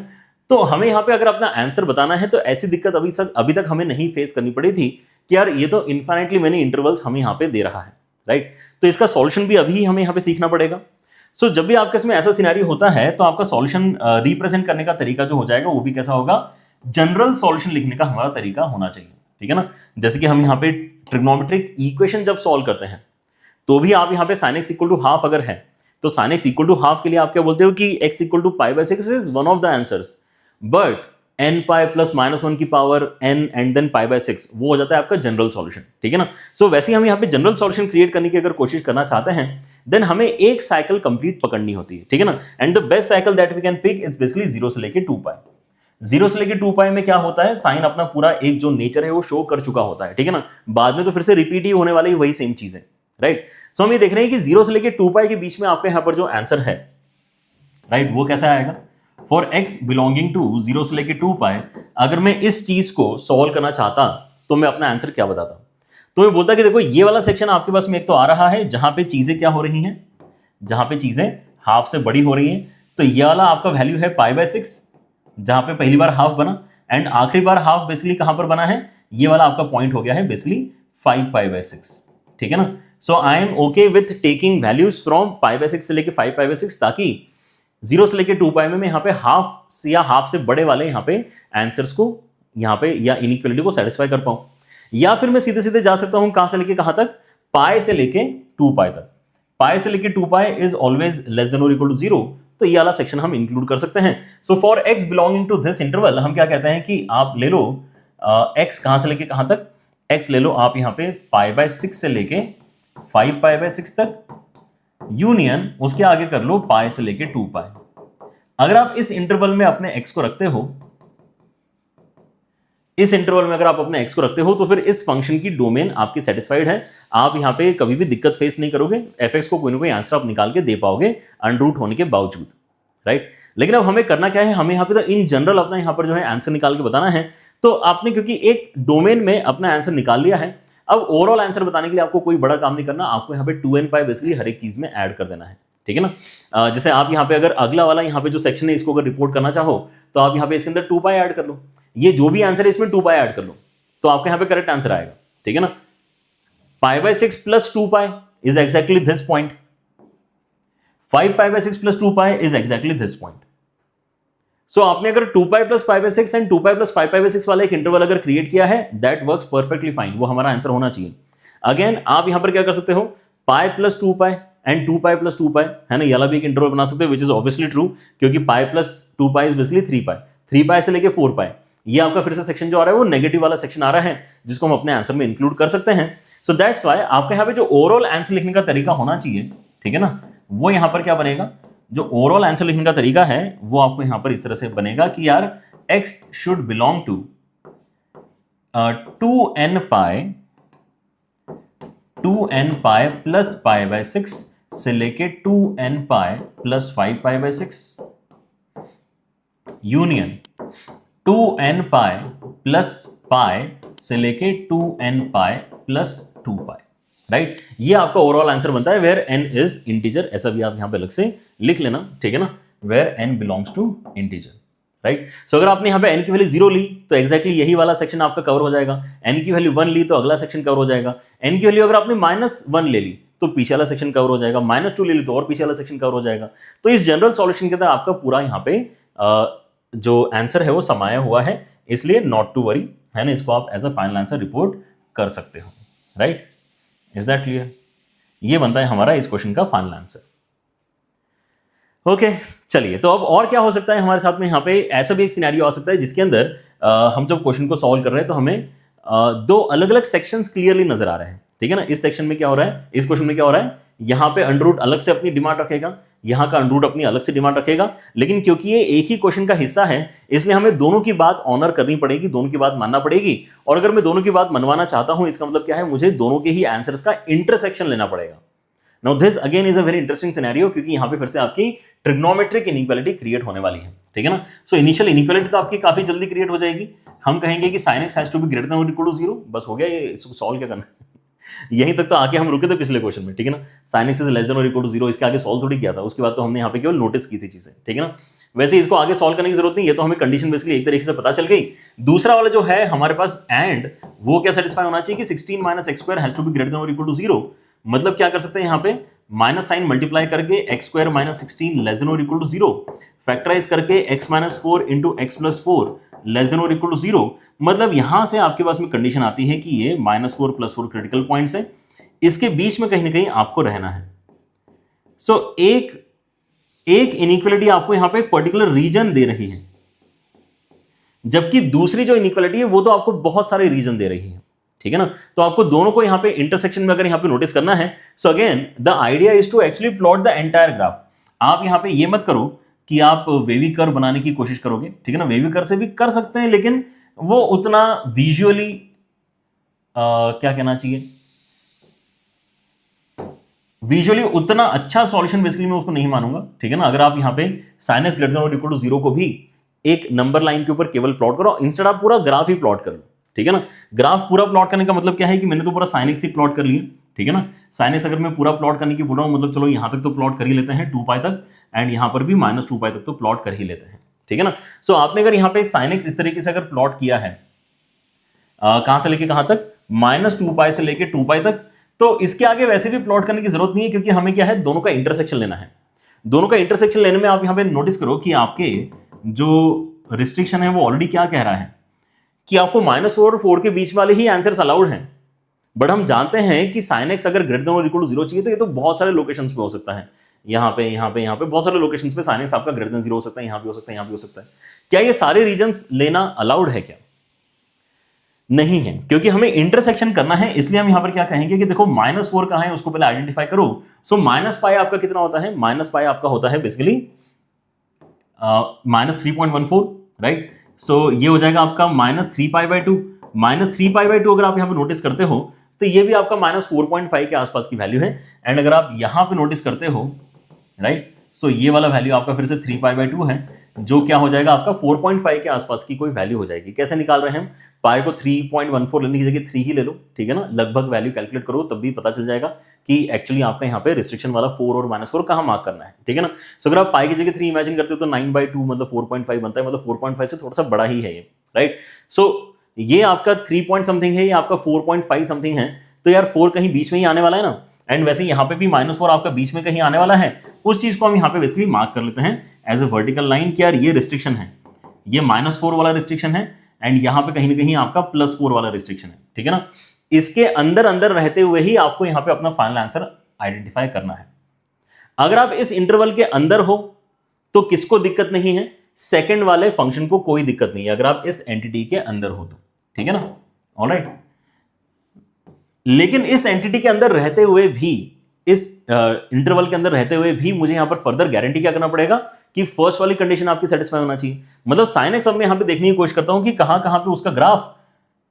तो हमें यहाँ पे अगर अपना आंसर बताना है तो ऐसी दिक्कत अभी तक हमें नहीं फेस करनी पड़ी थी कि यार ये तो इनफाइनाइटली मेनी इंटरवल्स हमें यहाँ पे दे रहा है, राइट। तो इसका सॉल्यूशन भी अभी हमें यहाँ पे सीखना पड़ेगा। सो जब भी आपके इसमें ऐसा सिनेरियो होता है तो आपका सॉल्यूशन रिप्रेजेंट करने का तरीका जो हो जाएगा वो भी कैसा होगा, जनरल सॉल्यूशन लिखने का हमारा तरीका होना चाहिए, ठीक है ना। जैसे कि हम यहाँ पे ट्रिग्नोमेट्रिक इक्वेशन जब सॉल्व करते हैं तो भी आप यहाँ पे sin x इक्वल टू ½ अगर है तो sin x इक्वल टू ½ के लिए आप क्या बोलते हो कि x equal to π/6 is one of the answers, but n pi plus -1 की पावर n एंड देन π/6, वो हो जाता है आपका जनरल सॉल्यूशन, ठीक है ना। सो वैसे ही हम यहाँ पे जनरल सॉल्यूशन क्रिएट करने की अगर कोशिश करना चाहते हैं देन हमें एक साइकिल कंप्लीट पकड़नी होती है, ठीक है ना। And the best cycle that we can pick is basically 0 से लेके 2 पाई। 0 से लेके 2 पाई में क्या होता है, साइन अपना पूरा एक जो नेचर है वो शो कर चुका होता है, ठीक है ना। बाद में तो फिर से रिपीट ही होने वाली वही सेम चीज है, राइट। सो हम ये देख रहे हैं कि 0 से लेके 2 पाई के बीच में आपके यहाँ पर जो आंसर है, राइट, वो कैसा आएगा। फॉर x बिलोंगिंग टू 0 से लेके 2 पाई, अगर मैं इस चीज को सॉल्व करना चाहता तो मैं अपना आंसर क्या बताता। तो मैं बोलता कि देखो ये वाला सेक्शन आपके पास में एक तो आ रहा है जहां पे चीजें क्या हो रही हैं, जहां पे चीजें हाफ से बड़ी हो रही हैं, तो ये वाला आपका वैल्यू है π/6, जहां पे पहली बार हाफ बना एंड आखिरी बार हाफ बेसिकली कहां पर बना है, ये वाला आपका पॉइंट हो गया है बेसिकली 5π/6, ठीक है ना। So I am okay with taking values from π/6 से लेके 5π/6, ताकि 0 से लेके 2 पाई में मैं यहाँ पे हाफ या हाफ से बड़े वाले यहाँ पे आंसर्स को यहाँ पे या इनइक्वालिटी को सेटिस्फाई कर पाऊं। या फिर मैं सीधे सीधे जा सकता हूं कहां से लेके कहां तक, पाई से लेके 2 पाई तक। पाई से लेके 2 pi is always less than और इक्वल टू 0, तो ये वाला सेक्शन हम इंक्लूड कर सकते हैं। So for x belonging to this interval हम क्या कहते हैं कि आप ले लो x कहां से लेके कहां तक, x ले लो आप यहाँ पे π/6 से लेके 5π/6 तक, यूनियन उसके आगे कर लो पाई से लेके 2 पाई। अगर आप इस इंटरवल में अपने x को रखते हो, इस इंटरवल में अगर आप अपने x को रखते हो, तो फिर इस फंक्शन की डोमेन आपकी सेटिस्फाइड है। आप यहां पे कभी भी दिक्कत फेस नहीं करोगे, fx को कोई ना कोई आंसर आप निकाल के दे पाओगे अनरूट होने के बावजूद, राइट। लेकिन अब हमें करना क्या है, हमें यहां पे तो इन जनरल अपना यहां पर जो है आंसर निकाल के बताना है। तो आपने क्योंकि एक डोमेन में अपना आंसर निकाल लिया है, अब ओवरऑल आंसर बताने के लिए आपको कोई बड़ा काम नहीं करना, आपको यहाँ पे 2n पाई बेसिकली हर एक चीज में ऐड कर देना है, ठीक है ना। जैसे आप यहाँ पे अगर अगला वाला यहाँ पे जो सेक्शन है इसको अगर रिपोर्ट करना चाहो तो आप यहाँ पे इसके अंदर 2 पाई ऐड कर लो, ये जो भी आंसर है इसमें 2 पाई ऐड कर लो, तो आपके यहाँ पे करेक्ट आंसर आएगा, ठीक है ना। π/6 plus 2 pi is exactly this point, 5π/6 plus 2 pi is exactly this point. So आपने अगर 2 pi plus π/6 and 2 pi plus 5π/6 वाला एक इंटरवल अगर क्रिएट किया है, दैट वर्क्स परफेक्टली फाइन, वो हमारा आंसर होना चाहिए। अगेन आप यहां पर क्या कर सकते हो, pi plus 2 pi and 2 pi plus 2 पाई, है ना, ये वाला भी एक इंटरवल बना सकते हो, विच इज ऑब्वियसली ट्रू, क्योंकि pi plus 2 pi is basically 3 पाई, 3 पाई से लेके 4 पाई, ये आपका फिर से सेक्शन जो आ रहा है वो नेगेटिव वाला सेक्शन आ रहा है, जिसको हम अपने आंसर में इंक्लूड कर सकते हैं। सो दैट्स वाई आपके यहाँ पे जो ओवरऑल आंसर लिखने का तरीका होना चाहिए, ठीक है ना, वो यहाँ पर क्या बनेगा, जो ओवरऑल आंसर लिखने का तरीका है वो आपको यहां पर इस तरह से बनेगा कि यार x should belong to 2n pi plus π/6 से लेके 2n pi plus 5π/6, union 2n pi plus pi से लेके 2n पाई प्लस 2 पाई, राइट। ये आपका ओवरऑल आंसर बनता है वेयर n इज इंटीजर, ऐसा भी आप यहां पे अलग से लिख लेना, ठीक है ना, where n belongs to integer, right. So अगर आपने यहां पे n की वैल्यू 0 ली तो एग्जैक्टली यही वाला सेक्शन आपका कवर हो जाएगा, n की वैल्यू 1 ली तो अगला सेक्शन कवर हो जाएगा, n की वैल्यू अगर आपने -1 ले ली तो पीछे वाला सेक्शन कवर हो जाएगा, -2 ले ली तो और पीछे वाला सेक्शन कवर हो जाएगा। तो इस जनरल सॉल्यूशन के अंदर आपका पूरा यहाँ पे जो आंसर है वो समाया हुआ है, इसलिए नॉट टू वरी, है ना, इसको आप as a final answer report कर सकते हो, राइट। Is that clear? ये बनता है हमारा इस क्वेश्चन का फाइनल आंसर। ओके, चलिए, तो अब और क्या हो सकता है हमारे साथ में, यहाँ पे ऐसा भी एक सिनेरियो आ सकता है जिसके अंदर हम जब क्वेश्चन को सॉल्व कर रहे हैं तो हमें दो अलग अलग सेक्शंस क्लियरली नजर आ रहे हैं, ठीक है ना। इस सेक्शन में क्या हो रहा है, इस क्वेश्चन में क्या हो रहा है, यहाँ पे अंडररूट अलग से अपनी डिमांड रखेगा, यहाँ का अंडररूट अपनी अलग से डिमांड रखेगा, लेकिन क्योंकि ये एक ही क्वेश्चन का हिस्सा है इसलिए हमें दोनों की बात ऑनर करनी पड़ेगी, दोनों की बात मानना पड़ेगी। और अगर मैं दोनों की बात मनवाना चाहता हूं इसका मतलब क्या है, मुझे दोनों के ही आंसर्स का इंटरसेक्शन लेना पड़ेगा। Now this again is a very interesting scenario, क्योंकि यहाँ पे फिर से आपकी ट्रिग्नोमेट्रिक इनइक्वालिटी क्रिएट होने वाली है, ठीक है ना। सो इनिशियल इनइक्वालिटी तो आपकी काफी जल्दी क्रिएट हो जाएगी, हम कहेंगे कि sin x has to be greater than और इक्वल टू 0, बस हो गया, ये इसको सॉल्व क्या करना है। यहीं तक तो आके हम रुके थे पिछले क्वेश्चन में, ठीक है ना, sin x is less than और इक्वल टू 0, इसके आगे सॉल्व थोड़ी किया था, उसके बाद तो हमने यहाँ पे केवल नोटिस की थी चीजें, ठीक है ना। वैसे इसको आगे सॉल्व करने की जरूरत नहीं, ये तो हमें कंडीशन बेसिकली एक तरीके से पता चल गई। दूसरा वाला जो है हमारे पास एंड, वो क्या सेटिस्फाई होना चाहिए कि 16 minus x square has to be greater than और इक्वल टू 0। मतलब क्या कर सकते हैं यहाँ पे, माइनस साइन मल्टीप्लाई करके X square minus 16 less than और इक्वल टू 0, फैक्टराइज करके x minus 4 into X plus 4 less than और इक्वल टू 0। मतलब यहां से आपके पास में कंडीशन आती है कि ये -4 + 4 क्रिटिकल पॉइंट्स है, इसके बीच में कहीं ना कहीं आपको रहना है। सो एक इनइक्वालिटी आपको यहां पे एक पर्टिकुलर रीजन दे रही है, जबकि दूसरी जो इनइक्वालिटी है वो तो आपको बहुत सारे रीजन दे रही है, ठीक है ना। तो आपको दोनों को यहां पे इंटरसेक्शन में अगर यहां पे नोटिस करना है, so again the idea is to actually plot the entire graph. आप यहां पे ये मत करो कि आप वेवी कर्व बनाने की कोशिश करोगे, ठीक है ना। वेवी कर्व से भी कर सकते हैं, लेकिन वो उतना विजुअली क्या कहना चाहिए, विजुअली उतना अच्छा सॉल्यूशन बेसिकली मैं उसको नहीं मानूंगा, ठीक है ना। अगर आप यहां पे sin x ग्रेटर देन और इक्वल टू 0 को भी एक नंबर लाइन के ऊपर केवल प्लॉट करो, इंस्टेड आप पूरा ग्राफ ही प्लॉट कर लो, ठीक है ना। ग्राफ पूरा प्लॉट करने का मतलब क्या है कि मैंने तो पूरा sin x ही प्लॉट कर लिया, ठीक है ना। sin x अगर मैं पूरा प्लॉट करने की बोल रहा हूं, मतलब चलो यहां तक तो प्लॉट कर ही लेते हैं 2π तक, एंड यहां पर भी -2π तक तो प्लॉट कर ही लेते हैं, ठीक है ना। सो आपने अगर यहां पे sin x इस तरीके से अगर प्लॉट किया है, कहां से लेके कहां तक, -2π से लेके 2π तक, तो इसके आगे वैसे भी प्लॉट करने की जरूरत नहीं है, क्योंकि हमें क्या है, दोनों का इंटरसेक्शन लेना है। दोनों का इंटरसेक्शन लेने में आप यहां पे नोटिस करो कि आपके जो रिस्ट्रिक्शन है वो ऑलरेडी क्या कह रहा है कि आपको -4 और 4 के बीच वाले ही आंसर्स अलाउड हैं। बट हम जानते हैं कि sin x अगर ग्रेटर देन और इक्वल टू 0 चाहिए तो ये तो बहुत सारे लोकेशंस पे हो सकता है, यहाँ पे बहुत सारे लोकेशंस पे sin x आपका ग्रेटर देन 0 हो सकता है, यहाँ भी हो सकता है, यहाँ भी हो सकता है। क्या ये सारे रीजंस लेना अलाउड है? क्या नहीं है, क्योंकि हमें इंटरसेक्शन करना है। इसलिए हम यहां पर क्या कहेंगे कि देखो -4 कहां है उसको पहले आइडेंटिफाई करो। सो -π आपका कितना होता है, -π आपका होता है बेसिकली -3.14, राइट। सो ये हो जाएगा आपका -3π/2। -3π/2 अगर आप यहां पर नोटिस करते हो तो ये भी आपका -4.5 के आसपास की वैल्यू है। एंड अगर आप यहां पे नोटिस करते हो, राइट, सो ये वाला वैल्यू आपका फिर से 3π/2 है, जो क्या हो जाएगा आपका 4.5 के आसपास की कोई वैल्यू हो जाएगी। कैसे निकाल रहे हैं हम, पाई को 3.14 लेने की जगह 3 ही ले लो, ठीक है ना। लगभग वैल्यू कैलकुलेट करो तब भी पता चल जाएगा कि एक्चुअली आपका यहाँ पे रिस्ट्रिक्शन वाला 4 और -4 कहाँ मार्क करना है, ठीक है ना। सो अगर आप पाई की जगह 3 इमेजिन करते हो तो 9/2 मतलब 4.5 बनता है, मतलब 4.5 से थोड़ा सा बड़ा ही है ये, राइट। सो ये आपका 3 पॉइंट समथिंग है, ये आपका 4.5 समथिंग है, तो यार 4 कहीं बीच में ही आने वाला है ना। एंड वैसे यहाँ पे भी -4 आपका बीच में कहीं आने वाला है, उस चीज को हम यहाँ पे बेसिकली मार्क कर लेते हैं एज ए वर्टिकल लाइन कि यार ये रिस्ट्रिक्शन है, ये -4 वाला रिस्ट्रिक्शन है, एंड यहाँ पे कहीं ना कहीं आपका +4 वाला रिस्ट्रिक्शन है, ठीक है ना। इसके अंदर अंदर रहते हुए ही आपको यहाँ पे अपना फाइनल आंसर आइडेंटिफाई करना है। अगर आप इस इंटरवल के अंदर हो तो किसको दिक्कत नहीं है, सेकंड वाले फंक्शन को कोई दिक्कत नहीं है, अगर आप इस एंटिटी के अंदर हो तो, ठीक है ना, ऑलराइट। लेकिन इस एंटिटी के अंदर रहते हुए भी, इस इंटरवल के अंदर रहते हुए भी मुझे यहां पर फर्दर गारंटी क्या करना पड़ेगा कि फर्स्ट वाली कंडीशन आपकी सेटिस्फाई होना चाहिए। मतलब sin x अब मैं यहां पे देखने की कोशिश करता हूं कि कहां कहां पे उसका ग्राफ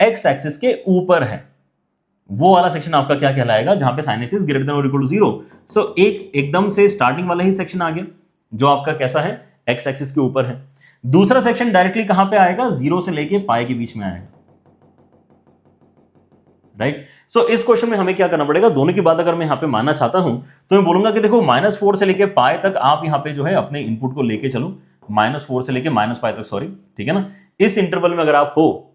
x एक्सिस के ऊपर है, वो वाला सेक्शन आपका क्या कहलाएगा जहां पे sin x is greater than और इक्वल टू 0। सो एकदम से स्टार्टिंग वाला ही सेक्शन आ गया जो आपका कैसा है, x एक्सिस के ऊपर है। दूसरा सेक्शन डायरेक्टली कहां पे आएगा, 0 से लेके पाई के बीच में आएगा, राइट। सो इस क्वेश्चन में हमें क्या करना पड़ेगा, दोनों की बात अगर मैं यहां पे मानना चाहता हूं तो मैं बोलूंगा कि देखो -4 से लेके पाई तक आप यहां पे जो है अपने इनपुट को लेके चलो, -4 से लेके -π तक, सॉरी, ठीक है ना। इस इंटरवल में अगर आप हो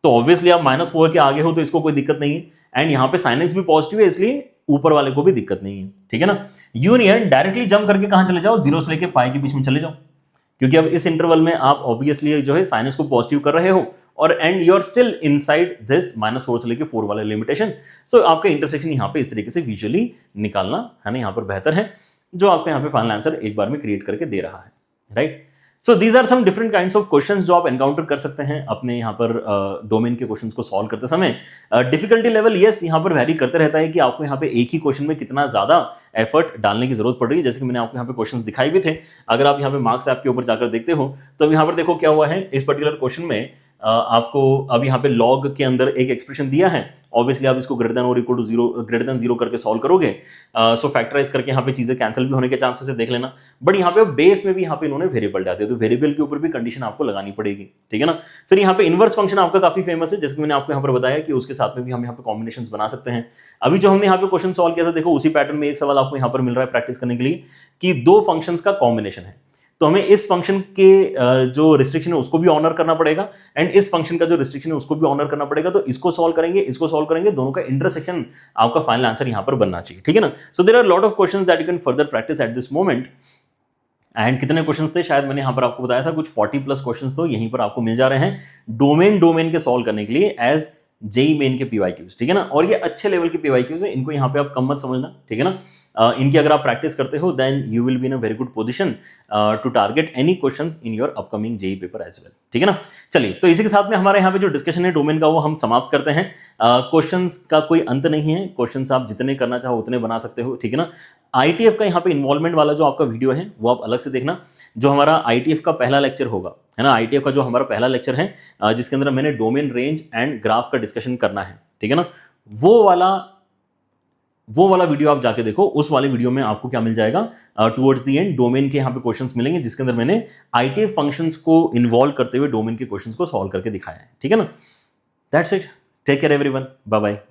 तो ऑब्वियसली आप -4 के आगे हो तो इसको कोई दिक्कत नहीं है, एंड यहां पे sin x भी पॉजिटिव है इसलिए ऊपर वाले को भी दिक्कत नहीं है, ठीक है ना। यूनियन डायरेक्टली जंप करके कहां चले जाओ, 0 से लेके पाई के बीच में चले जाओ, क्योंकि अब इस इंटरवल में आप ऑब्वियसली जो है sin x को पॉजिटिव कर रहे हो और and you are still inside this -4 से लेके 4 वाले लिमिटेशन। सो आपका इंटरसेक्शन यहाँ पे इस तरीके से विजुअली निकालना है ना यहाँ पर बेहतर है, जो आपका यहाँ पे फाइनल आंसर एक बार में क्रिएट करके दे रहा है, right. So these are some different kinds of questions जो आप एनकाउंटर कर सकते हैं अपने यहाँ पर डोमेन के क्वेश्चंस को सॉल्व करते समय। डिफिकल्टी लेवल यस यहाँ पर वैरी करते रहता है कि आपको यहाँ पे एक ही क्वेश्चन में कितना ज्यादा एफर्ट डालने की जरूरत पड़ रही है। जैसे कि मैंने आपको यहाँ पे क्वेश्चंस दिखाई भी थे, अगर आप यहाँ पे मार्क्स ऐप के ऊपर जाकर देखते हो तो यहाँ पर देखो क्या हुआ है, इस पर्टिकुलर क्वेश्चन में आपको अब यहाँ पे लॉग के अंदर एक एक्सप्रेशन दिया है, ऑब्वियसली आप इसको ग्रेटर देन और इक्वल टू 0 ग्रेटर देन 0 करके सॉल्व करोगे, सो फैक्टराइज करके यहाँ पे चीजें कैंसिल भी होने के चांसेस है, देख लेना। बट यहाँ पे बेस में भी यहाँ पे इन्होंने वेरिएबल डाल दिया, तो वेरिएबल के ऊपर भी कंडीशन आपको लगानी पड़ेगी, ठीक है ना। फिर यहाँ पे इनवर्स फंक्शन आपका काफी फेमस है, जैसे कि मैंने आपको यहाँ पर बताया कि उसके साथ में भी हम यहाँ पे कॉम्बिनेशंस बना सकते हैं। अभी जो हमने यहाँ पे क्वेश्चन सॉल्व किया था, देखो उसी पैटर्न में एक सवाल आपको यहाँ पर मिल रहा है प्रैक्टिस करने के लिए कि दो फंक्शंस का कॉम्बिनेशन है, तो हमें इस फंक्शन के जो रिस्ट्रिक्शन है उसको भी ऑनर करना पड़ेगा एंड इस फंक्शन का जो रिस्ट्रिक्शन है उसको भी ऑनर करना पड़ेगा। तो इसको सॉल्व करेंगे, दोनों का इंटरसेक्शन आपका फाइनल आंसर यहां पर बनना चाहिए, ठीक है ना। So there are lot of questions that you can further practise at this moment. And कितने क्वेश्चंस थे, शायद मैंने यहां पर आपको बताया था कुछ 40+ क्वेश्चंस तो यहीं पर आपको मिल जा रहे हैं डोमेन के सॉल्व करने के लिए एज जेईई मेन के पीवाईक्यूज, ठीक है ना। और ये अच्छे लेवल के पीवाईक्यूज है, इनको यहाँ पे आप कम मत समझना, ठीक है ना। इनकी अगर आप प्रैक्टिस करते हो then you will be in a very good position to target any questions in your upcoming JEE paper as well. ठीक है ना। चलिए, तो इसी के साथ में हमारे यहाँ पे जो डिस्कशन है डोमेन का वो हम समाप्त करते हैं। क्वेश्चंस का कोई अंत नहीं है, क्वेश्चंस आप जितने करना चाहो उतने बना सकते हो। ठीक है ना। आईटीएफ का यहाँ पे इन्वॉल्वमेंट वाला जो आपका वीडियो है वो आप अलग से देखना, जो हमारा आईटीएफ का पहला लेक्चर होगा, है ना। आईटीएफ का जो हमारा पहला लेक्चर है जिसके अंदर मैंने डोमेन रेंज एंड ग्राफ का डिस्कशन करना है। ठीक है ना। वो वाला वीडियो आप जाके देखो। उस वाले वीडियो में आपको क्या मिल जाएगा, टुवर्ड्स द एंड डोमेन के यहाँ पे क्वेश्चंस मिलेंगे, जिसके अंदर मैंने आईटीएफ फंक्शंस को इन्वॉल्व करते हुए डोमेन के क्वेश्चंस को सॉल्व करके दिखाया है। ठीक है ना। That's it. Take care everyone. Bye bye.